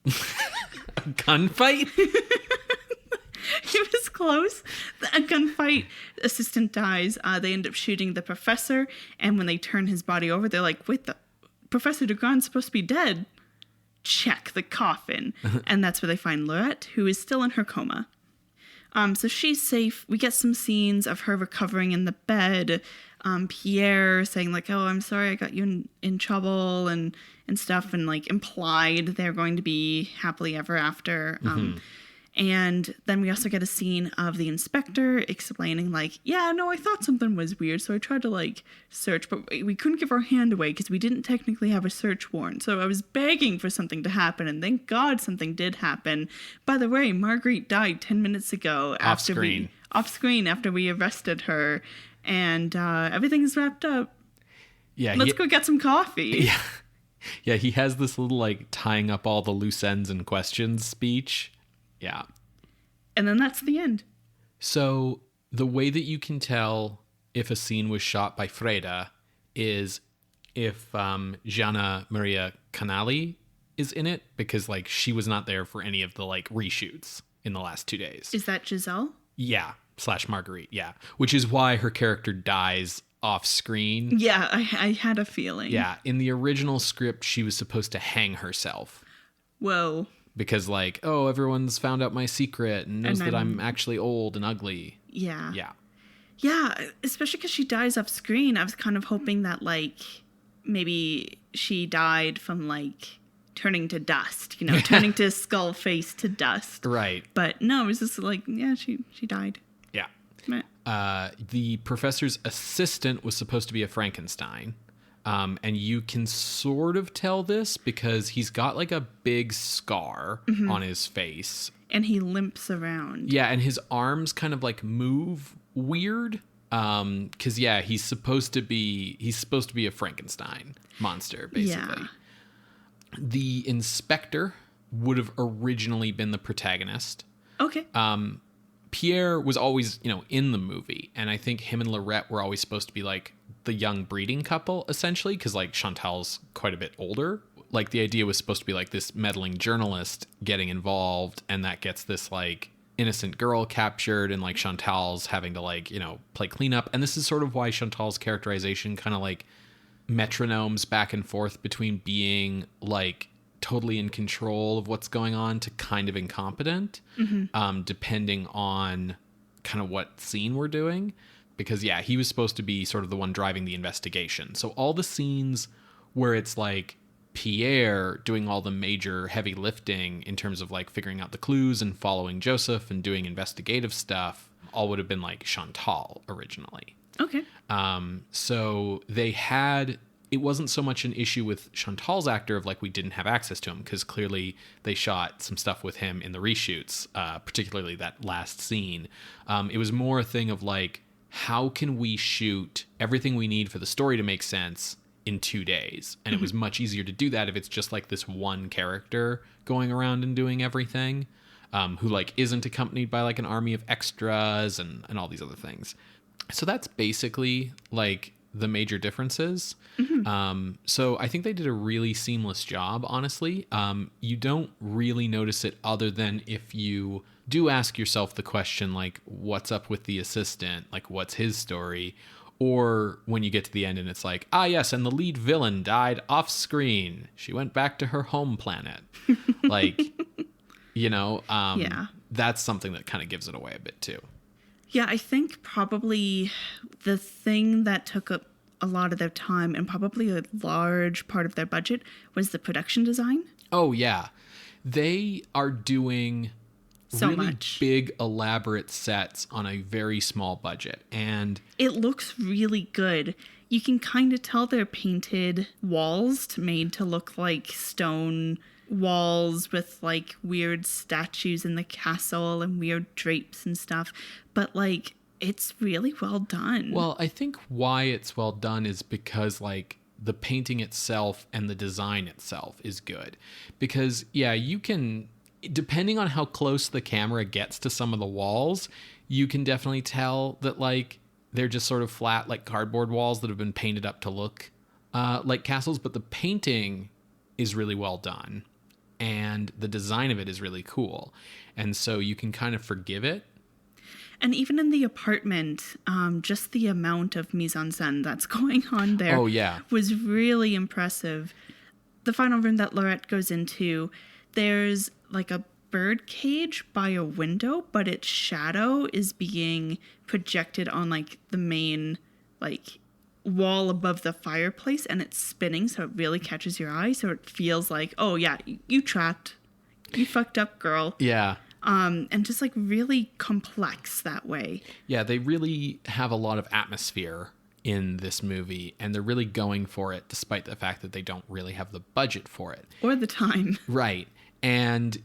A gunfight? It was close. A gunfight. Assistant dies. They end up shooting the professor. And when they turn his body over, they're like, wait, the Professor Dugrand's supposed to be dead. Check the coffin. And that's where they find Laurette, who is still in her coma. So she's safe. We get some scenes of her recovering in the bed. Pierre saying like, oh, I'm sorry I got you in trouble and stuff. And like implied they're going to be happily ever after. And then we also get a scene of the inspector explaining like, yeah, no, I thought something was weird. So I tried to like search, but we couldn't give our hand away because we didn't technically have a search warrant. So I was begging for something to happen. And thank God something did happen. By the way, Marguerite died 10 minutes ago. Off screen after we arrested her. And everything's wrapped up. Yeah. Let's go get some coffee. Yeah. Yeah. He has this little like tying up all the loose ends and questions speech. Yeah. And then that's the end. So the way that you can tell if a scene was shot by Freda is if Gianna Maria Canale is in it, because like she was not there for any of the like reshoots in the last 2 days. Is that Giselle? Yeah, / Marguerite, yeah. Which is why her character dies off screen. Yeah, I had a feeling. Yeah, in the original script, she was supposed to hang herself. Whoa. Because like, oh, everyone's found out my secret and knows that I'm actually old and ugly. Yeah. Yeah. Yeah, especially because she dies off screen. I was kind of hoping that, like, maybe she died from, like, turning to dust, you know, turning to skull face to dust. Right. But no, it was just like, yeah, she died. Yeah. Meh. The professor's assistant was supposed to be a Frankenstein. And you can sort of tell this because he's got like a big scar on his face. And he limps around. Yeah, and his arms kind of like move weird. Cause yeah, he's supposed to be a Frankenstein monster, basically. Yeah. The inspector would have originally been the protagonist. Okay. Pierre was always, in the movie. And I think him and Lorette were always supposed to be like the young breeding couple, essentially, because like Chantal's quite a bit older. Like the idea was supposed to be like this meddling journalist getting involved, and that gets this like innocent girl captured, and like Chantal's having to like, play cleanup. And this is sort of why Chantal's characterization kind of like metronomes back and forth between being like totally in control of what's going on to kind of incompetent, depending on kind of what scene we're doing. Because yeah, he was supposed to be sort of the one driving the investigation. So all the scenes where it's like Pierre doing all the major heavy lifting in terms of like figuring out the clues and following Joseph and doing investigative stuff, all would have been like Chantal originally. Okay. So it wasn't so much an issue with Chantal's actor of like we didn't have access to him, because clearly they shot some stuff with him in the reshoots, particularly that last scene. It was more a thing of like, how can we shoot everything we need for the story to make sense in 2 days? And it was much easier to do that if it's just like this one character going around and doing everything, who like isn't accompanied by like an army of extras and all these other things. So that's basically like the major differences. So I think they did a really seamless job, honestly. You don't really notice it other than if you do ask yourself the question, like, what's up with the assistant? Like, what's his story? Or when you get to the end and it's like, yes, and the lead villain died off screen. She went back to her home planet. Like, yeah. That's something that kind of gives it away a bit too. Yeah, I think probably the thing that took up a lot of their time and probably a large part of their budget was the production design. Oh, yeah. They are doing so really much big, elaborate sets on a very small budget. And it looks really good. You can kind of tell they're painted walls made to look like stone walls with like weird statues in the castle and weird drapes and stuff. But like, it's really well done. Well, I think why it's well done is because like the painting itself and the design itself is good. Because yeah, you can, depending on how close the camera gets to some of the walls, you can definitely tell that like they're just sort of flat like cardboard walls that have been painted up to look like castles. But the painting is really well done and the design of it is really cool. And so you can kind of forgive it. And even in the apartment, just the amount of mise-en-scène that's going on there was really impressive. The final room that Lorette goes into, there's like a bird cage by a window, but its shadow is being projected on like the main like wall above the fireplace, and it's spinning, so it really catches your eye. So it feels like, oh yeah, you trapped. You fucked up, girl. Yeah. And just like really complex that way. Yeah, they really have a lot of atmosphere in this movie, and they're really going for it despite the fact that they don't really have the budget for it. Or the time. Right. And,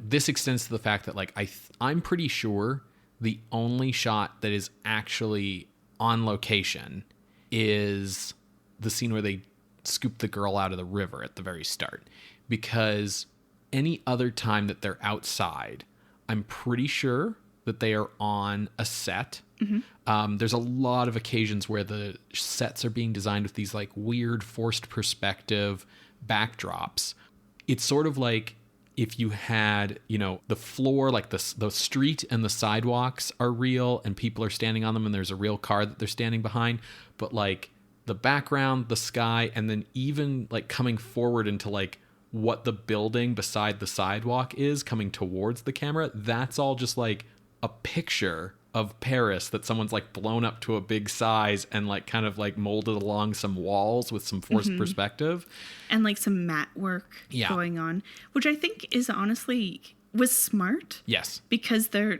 this extends to the fact that like I'm pretty sure the only shot that is actually on location is the scene where they scoop the girl out of the river at the very start. Because any other time that they're outside, I'm pretty sure that they are on a set. There's a lot of occasions where the sets are being designed with these like weird forced perspective backdrops. It's sort of like if you had, you know, the floor, like the street and the sidewalks are real and people are standing on them and there's a real car that they're standing behind, but like the background, the sky, and then even like coming forward into like what the building beside the sidewalk is coming towards the camera, that's all just like a picture of Paris that someone's like blown up to a big size and like kind of like molded along some walls with some forced perspective. And like some matte work going on, which I think is honestly was smart. Yes. Because they're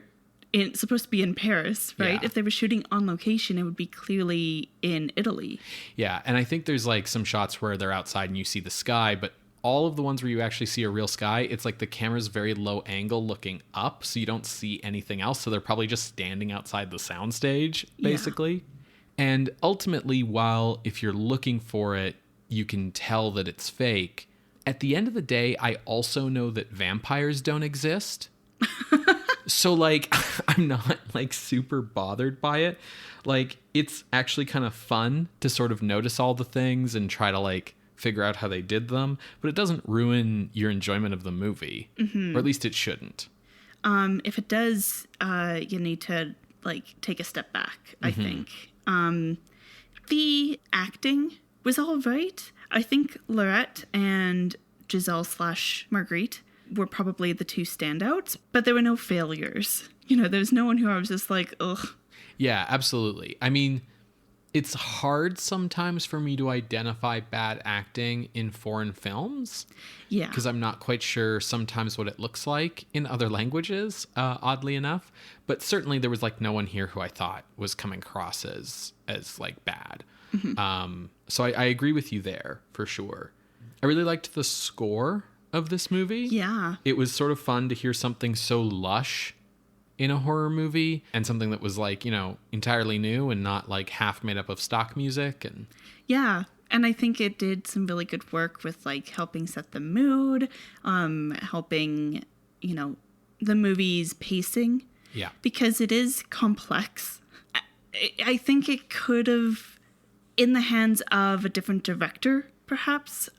supposed to be in Paris, right? Yeah. If they were shooting on location, it would be clearly in Italy. Yeah. And I think there's like some shots where they're outside and you see the sky, but all of the ones where you actually see a real sky, it's like the camera's very low angle looking up, so you don't see anything else. So they're probably just standing outside the soundstage, basically. Yeah. And ultimately, while if you're looking for it, you can tell that it's fake, at the end of the day, I also know that vampires don't exist. So, like, I'm not, like, super bothered by it. Like, it's actually kind of fun to sort of notice all the things and try to, like, figure out how they did them, but it doesn't ruin your enjoyment of the movie, or at least it shouldn't. If it does, you need to like take a step back, I think. The acting was all right. I think Lorette and Giselle/Marguerite were probably the two standouts, but there were no failures. You know, there was no one who I was just like, ugh. Yeah, absolutely. I mean, it's hard sometimes for me to identify bad acting in foreign films. Yeah. Because I'm not quite sure sometimes what it looks like in other languages, oddly enough. But certainly there was like no one here who I thought was coming across as like bad. So I agree with you there for sure. I really liked the score of this movie. Yeah. It was sort of fun to hear something so lush in a horror movie, and something that was like, you know, entirely new and not like half made up of stock music. And yeah, and I think it did some really good work with like helping set the mood, helping, you know, the movie's pacing. Yeah, because it is complex. I think it could have, in the hands of a different director, perhaps,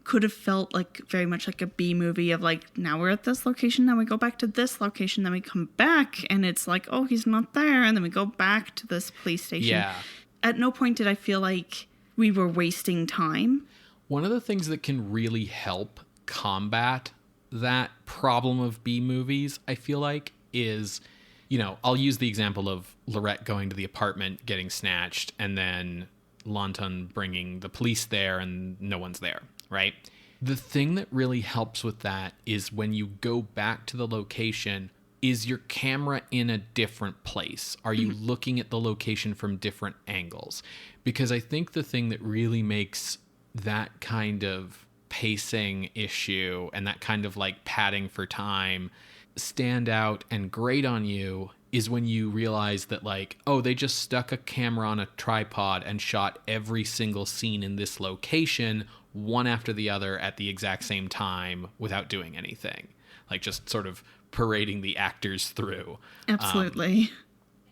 could have felt like very much like a B movie of like, now we're at this location, then we go back to this location, then we come back and it's like, oh, he's not there, and then we go back to this police station. Yeah. At no point did I feel like we were wasting time. One of the things that can really help combat that problem of B movies, I feel like, is, you know, I'll use the example of Lorette going to the apartment, getting snatched, and then Lanton bringing the police there and no one's there. Right? The thing that really helps with that is when you go back to the location, is your camera in a different place? Are you looking at the location from different angles? Because I think the thing that really makes that kind of pacing issue and that kind of like padding for time stand out and grate on you is when you realize that like, oh, they just stuck a camera on a tripod and shot every single scene in this location one after the other at the exact same time without doing anything. Like just sort of parading the actors through. Absolutely.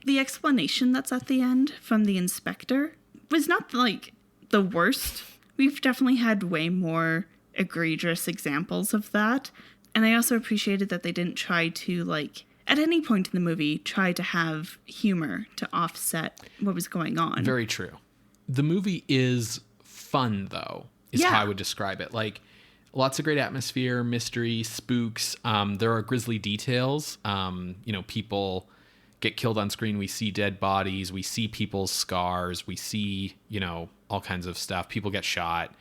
The explanation that's at the end from the inspector was not like the worst. We've definitely had way more egregious examples of that. And I also appreciated that they didn't try to like, at any point in the movie, try to have humor to offset what was going on. Very true. The movie is fun though. Is how I would describe it. Like, lots of great atmosphere, mystery, spooks. There are grisly details. You know, people get killed on screen. We see dead bodies. We see people's scars. We see, you know, all kinds of stuff. People get shot.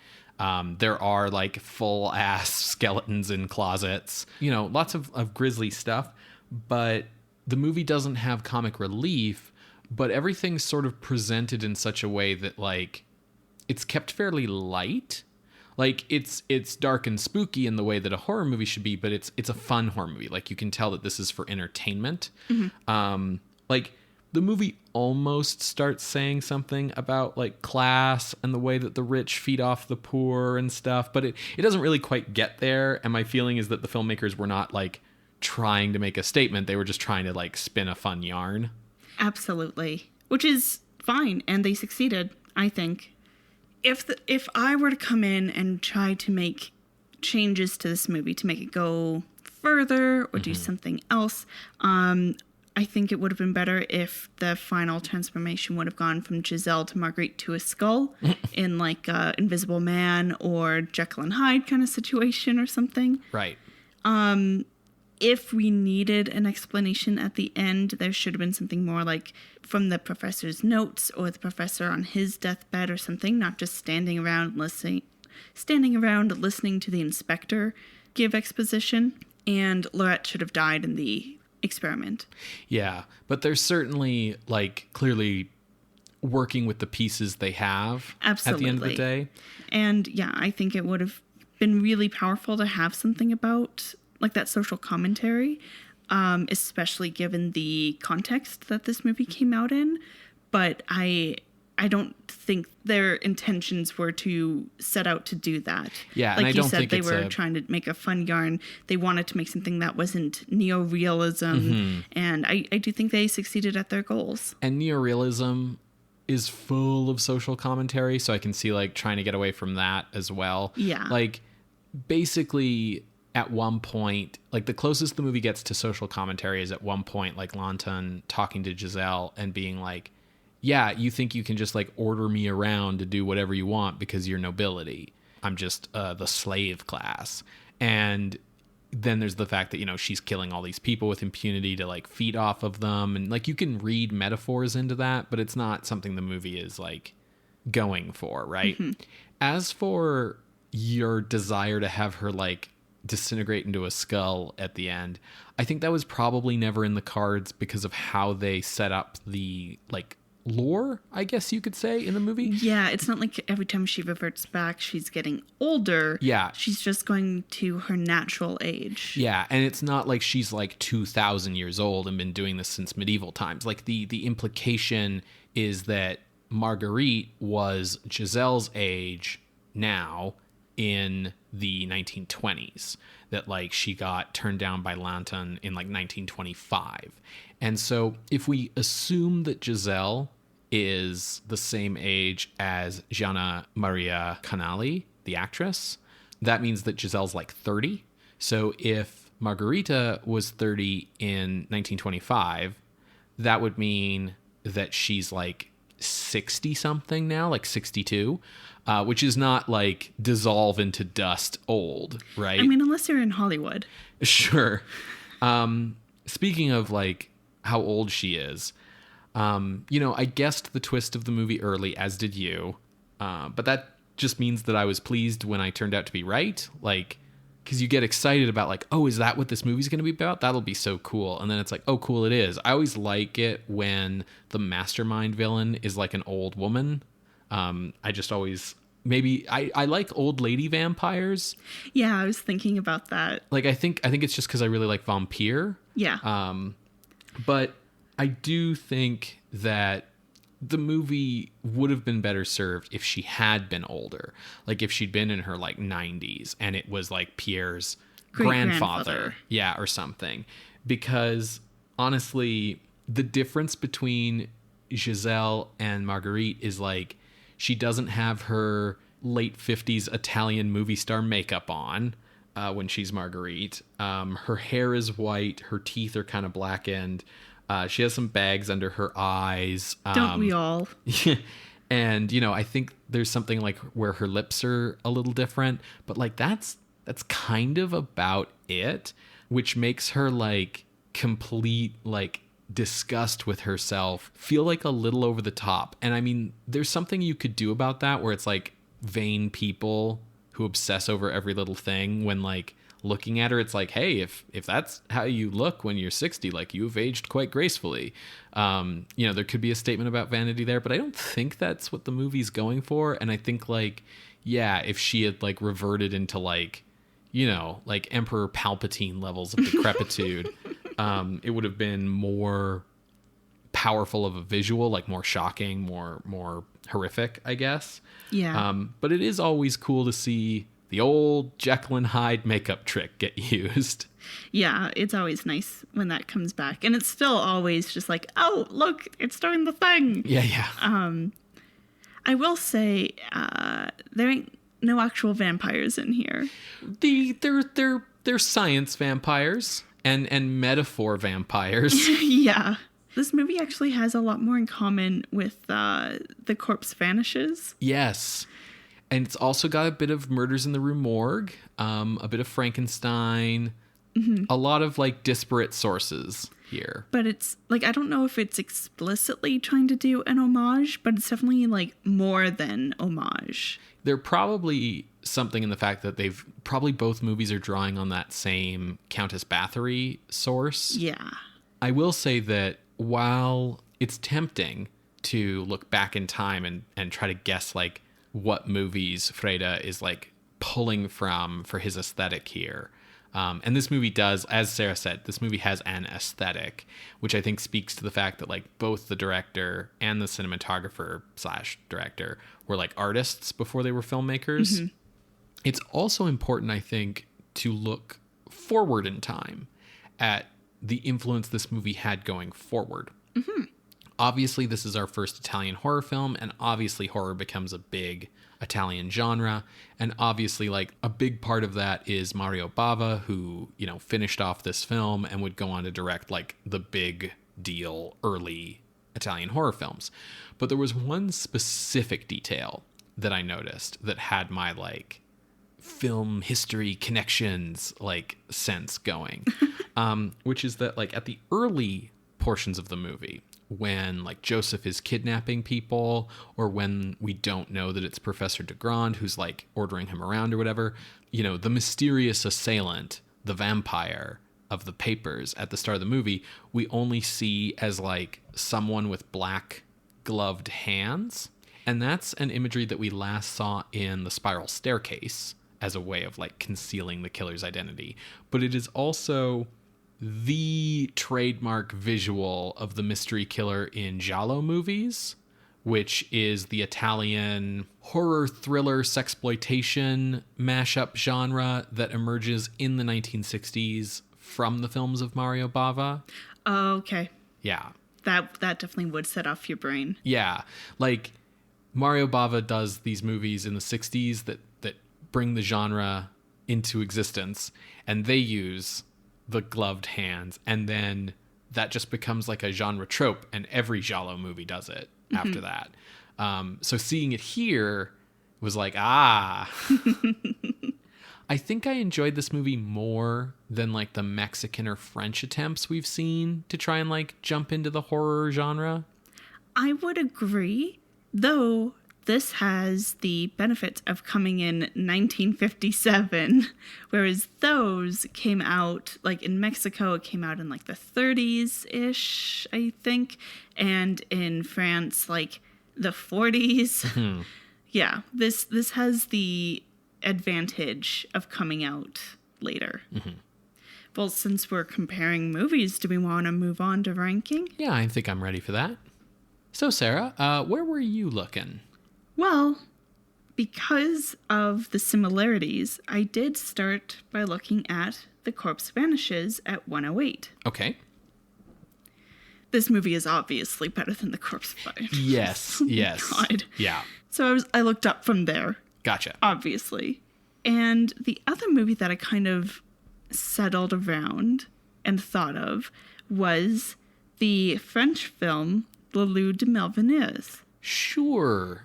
There are, like, full-ass skeletons in closets. You know, lots of grisly stuff. But the movie doesn't have comic relief, but everything's sort of presented in such a way that, like, it's kept fairly light. Like it's dark and spooky in the way that a horror movie should be, but it's a fun horror movie. Like you can tell that this is for entertainment. Like the movie almost starts saying something about like class and the way that the rich feed off the poor and stuff, but it doesn't really quite get there. And my feeling is that the filmmakers were not like trying to make a statement. They were just trying to like spin a fun yarn. Absolutely. Which is fine. And they succeeded, I think. If I were to come in and try to make changes to this movie to make it go further or do something else, I think it would have been better if the final transformation would have gone from Giselle to Marguerite to a skull in like Invisible Man or Jekyll and Hyde kind of situation or something. Right. If we needed an explanation at the end, there should have been something more like from the professor's notes or the professor on his deathbed or something, not just standing around listening to the inspector give exposition. And Lorette should have died in the experiment. Yeah, but they're certainly like clearly working with the pieces they have. Absolutely. At the end of the day. And yeah, I think it would have been really powerful to have something about like that social commentary, especially given the context that this movie came out in. But I don't think their intentions were to set out to do that. Yeah, like and I you don't said, think they were trying to make a fun yarn. They wanted to make something that wasn't neorealism, and I do think they succeeded at their goals. And neorealism is full of social commentary, so I can see like trying to get away from that as well. Yeah, like basically at one point, like the closest the movie gets to social commentary is at one point, like Lanton talking to Giselle and being like, yeah, you think you can just like order me around to do whatever you want because you're nobility. I'm just the slave class. And then there's the fact that, you know, she's killing all these people with impunity to like feed off of them. And like you can read metaphors into that, but it's not something the movie is like going for, right? As for your desire to have her like disintegrate into a skull at the end, I think that was probably never in the cards because of how they set up the like lore, I guess you could say, in the movie. Yeah, it's not like every time she reverts back she's getting older. Yeah, she's just going to her natural age. Yeah, and it's not like she's like 2,000 years old and been doing this since medieval times. Like the implication is that Marguerite was Giselle's age now in the 1920s, that like she got turned down by Lanton in like 1925. And so if we assume that Giselle is the same age as Gianna Maria Canale, the actress, that means that Giselle's like 30. So if Margarita was 30 in 1925, that would mean that she's like 60 something now, like 62, which is not like dissolve into dust old, right? I mean, unless you're in Hollywood. Sure. Speaking of like how old she is, you know, I guessed the twist of the movie early, as did you, but that just means that I was pleased when I turned out to be right. Like, because you get excited about like, oh, is that what this movie's going to be about? That'll be so cool. And then it's like, oh, cool, it is. I always like it when the mastermind villain is like an old woman. I just always, maybe I like old lady vampires. Yeah, I was thinking about that. Like, I think it's just because I really like Vampire. Yeah. But I do think that the movie would have been better served if she had been older. Like if she'd been in her like 90s and it was like Pierre's grandfather. Yeah, or something. Because honestly, the difference between Giselle and Marguerite is like she doesn't have her late 50s Italian movie star makeup on when she's Marguerite. Her hair is white. Her teeth are kind of blackened. She has some bags under her eyes. Don't we all? And, you know, I think there's something like where her lips are a little different. But, like, that's kind of about it, which makes her, like, complete, like, disgust with herself feel like a little over the top. And, I mean, there's something you could do about that where it's, like, vain people who obsess over every little thing when, like, looking at her, it's like, hey, if that's how you look when you're 60, like you've aged quite gracefully. You know, there could be a statement about vanity there, but I don't think that's what the movie's going for. And I think like, yeah, if she had like reverted into like, you know, like Emperor Palpatine levels of decrepitude, it would have been more powerful of a visual, like more shocking, more horrific, I guess. Yeah. But it is always cool to see the old Jekyll and Hyde makeup trick get used. Yeah, it's always nice when that comes back. And it's still always just like, oh, look, it's doing the thing. Yeah. I will say there ain't no actual vampires in here. They're science vampires and metaphor vampires. Yeah. This movie actually has a lot more in common with The Corpse Vanishes. Yes. And it's also got a bit of Murders in the Rue Morgue, a bit of Frankenstein, a lot of like disparate sources here. But it's like, I don't know if it's explicitly trying to do an homage, but it's definitely like more than homage. They're probably something in the fact that they've probably both movies are drawing on that same Countess Bathory source. Yeah. I will say that while it's tempting to look back in time and try to guess like what movies Freda is like pulling from for his aesthetic here. And this movie does, as Sarah said, this movie has an aesthetic, which I think speaks to the fact that like both the director and the cinematographer / director were like artists before they were filmmakers. Mm-hmm. It's also important, I think, to look forward in time at the influence this movie had going forward. Mm-hmm. Obviously, this is our first Italian horror film, and obviously horror becomes a big Italian genre. And obviously, like, a big part of that is Mario Bava, who, you know, finished off this film and would go on to direct, like, the big deal early Italian horror films. But there was one specific detail that I noticed that had my, like, film history connections, like, sense going, which is that, like, at the early portions of the movie, when like Joseph is kidnapping people, or when we don't know that it's Professor Degrand who's like ordering him around or whatever, you know, the mysterious assailant, the vampire of the papers at the start of the movie, we only see as like someone with black gloved hands. And that's an imagery that we last saw in The Spiral Staircase as a way of like concealing the killer's identity. But it is also the trademark visual of the mystery killer in giallo movies, which is the Italian horror thriller sexploitation mashup genre that emerges in the 1960s from the films of Mario Bava. Oh, okay. Yeah. That definitely would set off your brain. Yeah. Like Mario Bava does these movies in the 60s that bring the genre into existence, and they use the gloved hands, and then that just becomes like a genre trope, and every giallo movie does it after that. So seeing it here was like, I think I enjoyed this movie more than like the Mexican or French attempts we've seen to try and like jump into the horror genre. I would agree, though this has the benefits of coming in 1957, whereas those came out, like in Mexico, it came out in like the 30s-ish, I think, and in France, like the 40s. Mm-hmm. Yeah, this has the advantage of coming out later. Mm-hmm. Well, since we're comparing movies, do we want to move on to ranking? Yeah, I think I'm ready for that. So, Sarah, where were you looking? Well, because of the similarities, I did start by looking at The Corpse Vanishes at 108. Okay. This movie is obviously better than The Corpse Vanishes. Yes, yes. God. Yeah. So I looked up from there. Gotcha. Obviously. And the other movie that I kind of settled around and thought of was the French film Le Loup de Malverneuil. Sure.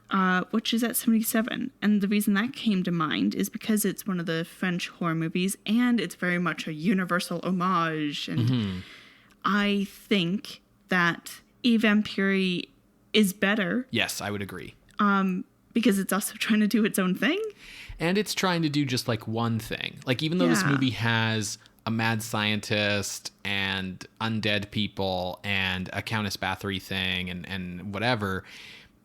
Which is at 77. And the reason that came to mind is because it's one of the French horror movies, and it's very much a universal homage. And I think that I VAMPIRI is better. Yes, I would agree. Because it's also trying to do its own thing. And it's trying to do just like one thing. Like, even though this movie has a mad scientist and undead people and a Countess Bathory thing and whatever,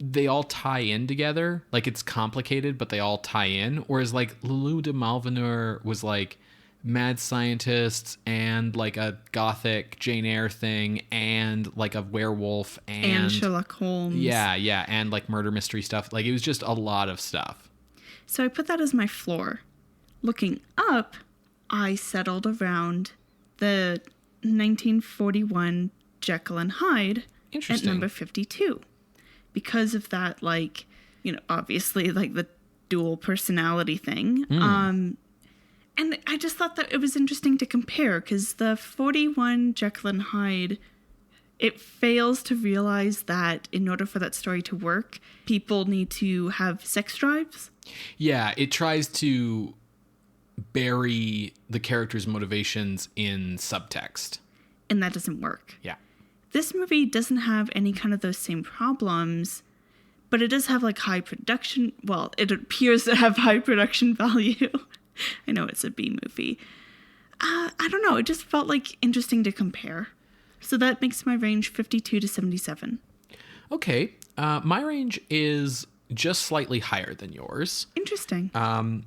they all tie in together. Like, it's complicated, but they all tie in. Whereas like Le Loup de Malverneuil was like mad scientists and like a gothic Jane Eyre thing and like a werewolf and Sherlock Holmes. Yeah, and like murder mystery stuff. Like, it was just a lot of stuff. So I put that as my floor. Looking up, I settled around the 1941 Jekyll and Hyde at number 52. Because of that, like, you know, obviously, like, the dual personality thing. And I just thought that it was interesting to compare, because the 41 Jekyll and Hyde, it fails to realize that in order for that story to work, people need to have sex drives. Yeah, it tries to bury the character's motivations in subtext. And that doesn't work. Yeah. This movie doesn't have any kind of those same problems, but it does have like high production. Well, it appears to have high production value. I know it's a B movie. I don't know. It just felt like interesting to compare. So that makes my range 52 to 77. Okay. My range is just slightly higher than yours. Interesting.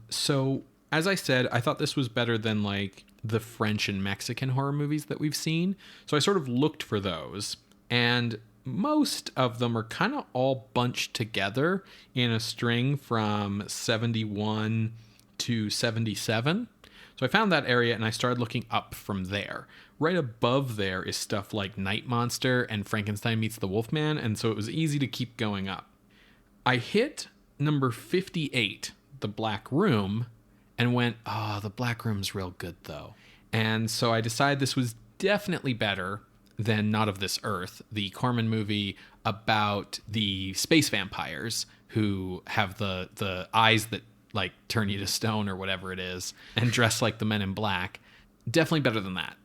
So as I said, I thought this was better than like the French and Mexican horror movies that we've seen. So I sort of looked for those, and most of them are kind of all bunched together in a string from 71 to 77. So I found that area and I started looking up from there. Right above there is stuff like Night Monster and Frankenstein Meets the Wolfman, and so it was easy to keep going up. I hit number 58, The Black Room, and went, oh, The Black Room's real good though. And so I decided this was definitely better than Not of This Earth, the Corman movie about the space vampires who have the eyes that like turn you to stone or whatever it is and dress like the Men in Black. Definitely better than that.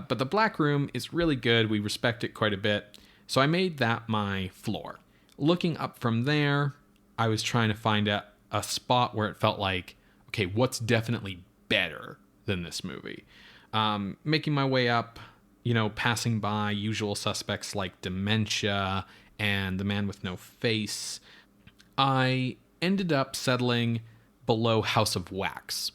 But The Black Room is really good. We respect it quite a bit. So I made that my floor. Looking up from there, I was trying to find a spot where it felt like, okay, what's definitely better than this movie? Making my way up, you know, passing by usual suspects like Dementia and The Man with No Face, I ended up settling below House of Wax,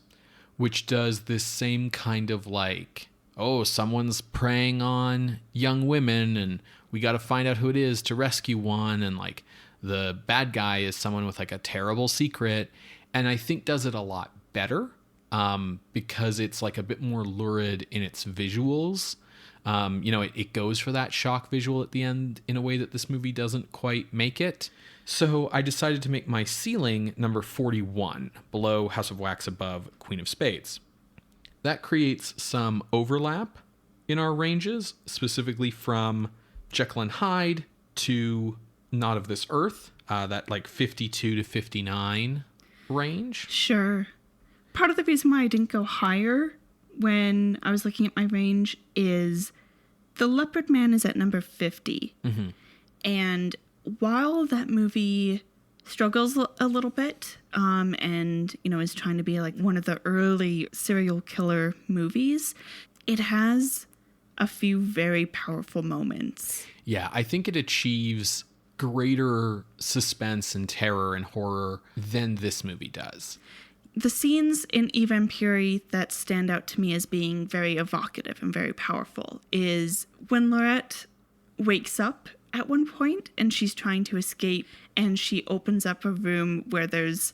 which does this same kind of like, oh, someone's preying on young women and we got to find out who it is to rescue one. And like the bad guy is someone with like a terrible secret. And I think does it a lot better because it's like a bit more lurid in its visuals. You know, it goes for that shock visual at the end in a way that this movie doesn't quite make it. So I decided to make my ceiling number 41, below House of Wax, above Queen of Spades. That creates some overlap in our ranges, specifically from Jekyll and Hyde to Not of This Earth, that like 52 to 59 range. Sure. Part of the reason why I didn't go higher when I was looking at my range is The Leopard Man is at number 50. Mm-hmm. And while that movie struggles a little bit and, you know, is trying to be like one of the early serial killer movies, it has a few very powerful moments. Yeah, I think it achieves greater suspense and terror and horror than this movie does. The scenes in I VAMPIRI that stand out to me as being very evocative and very powerful is when Laurette wakes up at one point and she's trying to escape and she opens up a room where there's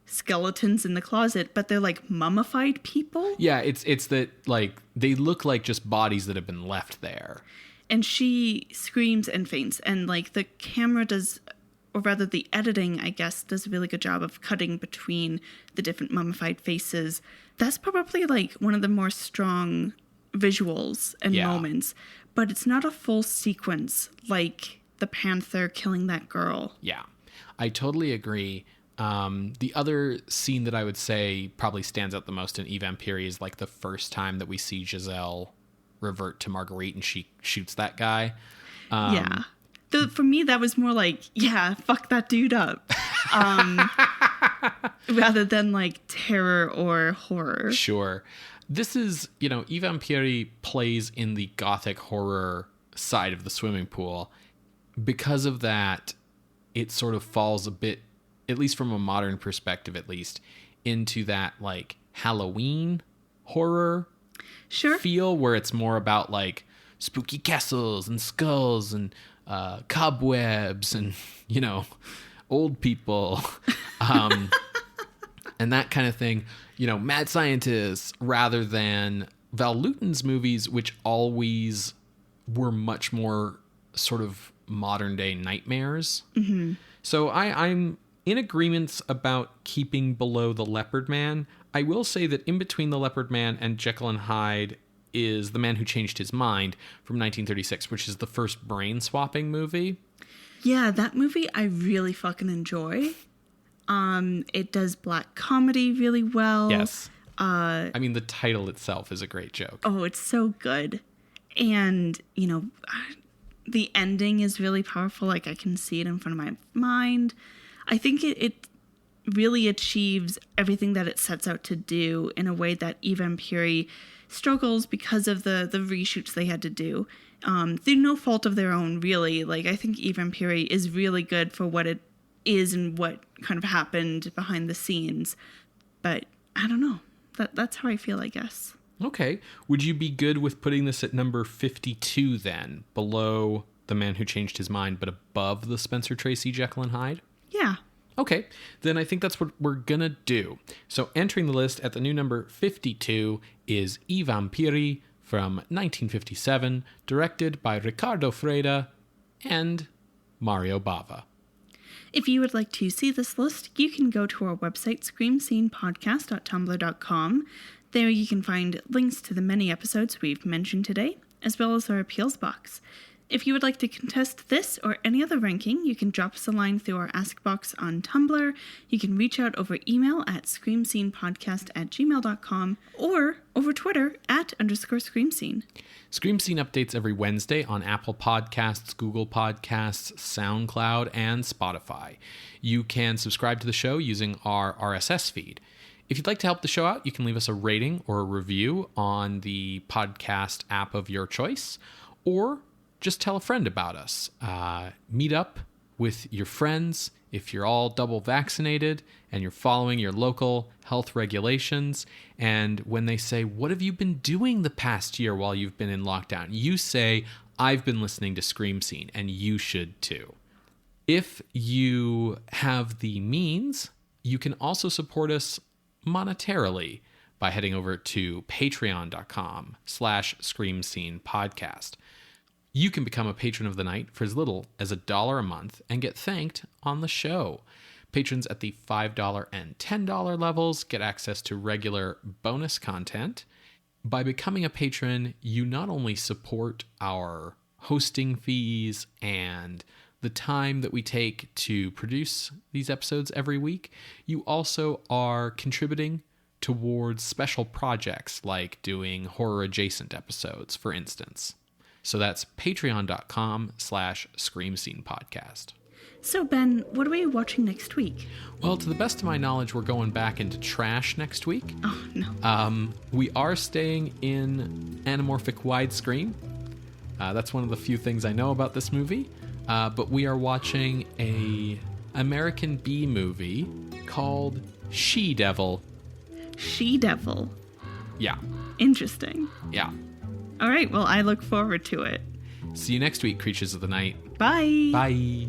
skeletons in the closet, but they're like mummified people. Yeah, it's that like they look like just bodies that have been left there. And she screams and faints, and like the camera does, or rather the editing, I guess, does a really good job of cutting between the different mummified faces. That's probably like one of the more strong visuals and moments, but it's not a full sequence like the panther killing that girl. Yeah, I totally agree. The other scene that I would say probably stands out the most in I VAMPIRI is like the first time that we see Giselle revert to Marguerite and she shoots that guy. Yeah. For me, that was more like, yeah, fuck that dude up. Rather than like terror or horror. Sure. This is, you know, I VAMPIRI plays in the gothic horror side of the swimming pool. Because of that, it sort of falls a bit, at least from a modern perspective at least, into that like Halloween horror feel where it's more about like spooky castles and skulls and cobwebs and, you know, old people. And and that kind of thing. Mad scientists, rather than Val Lewton's movies, which always were much more sort of modern day nightmares. Mm-hmm. So I'm in agreement about keeping below the Leopard Man. I will say that in between the Leopard Man and Jekyll and Hyde is The Man Who Changed His Mind from 1936, which is the first brain swapping movie. Yeah, that movie I really fucking enjoy. It does black comedy really well. Yes. The title itself is a great joke. Oh, it's so good. And, the ending is really powerful. Like, I can see it in front of my mind. I think it really achieves everything that it sets out to do in a way that I VAMPIRI struggles because of the reshoots they had to do. Through no fault of their own, really. Like, I think I VAMPIRI is really good for what it is and what kind of happened behind the scenes. But I don't know. That's how I feel, I guess. Okay. Would you be good with putting this at number 52 then? Below The Man Who Changed His Mind, but above the Spencer Tracy Jekyll and Hyde? Yeah. Okay. Then I think that's what we're gonna do. So entering the list at the new number 52 is I VAMPIRI from 1957, directed by Riccardo Freda and Mario Bava. If you would like to see this list, you can go to our website, screamscenepodcast.tumblr.com. There you can find links to the many episodes we've mentioned today, as well as our appeals box. If you would like to contest this or any other ranking, you can drop us a line through our Ask box on Tumblr. You can reach out over email at screamscenepodcast@gmail.com or over Twitter @_screamscene. Scream Scene updates every Wednesday on Apple Podcasts, Google Podcasts, SoundCloud, and Spotify. You can subscribe to the show using our RSS feed. If you'd like to help the show out, you can leave us a rating or a review on the podcast app of your choice, or just tell a friend about us. Meet up with your friends if you're all double vaccinated and you're following your local health regulations. And when they say, what have you been doing the past year while you've been in lockdown? You say, I've been listening to Scream Scene, and you should too. If you have the means, you can also support us monetarily by heading over to patreon.com/screamscenepodcast. You can become a patron of the night for as little as $1 a month and get thanked on the show. Patrons at the $5 and $10 levels get access to regular bonus content. By becoming a patron, you not only support our hosting fees and the time that we take to produce these episodes every week, you also are contributing towards special projects like doing horror adjacent episodes, for instance. So that's patreon.com/screamscenepodcast. So Ben, what are we watching next week? Well, to the best of my knowledge, we're going back into trash next week. Oh, no. We are staying in anamorphic widescreen. That's one of the few things I know about this movie. But we are watching a American B movie called She-Devil. She-Devil. Yeah. Interesting. Yeah. All right, well, I look forward to it. See you next week, Creatures of the Night. Bye. Bye.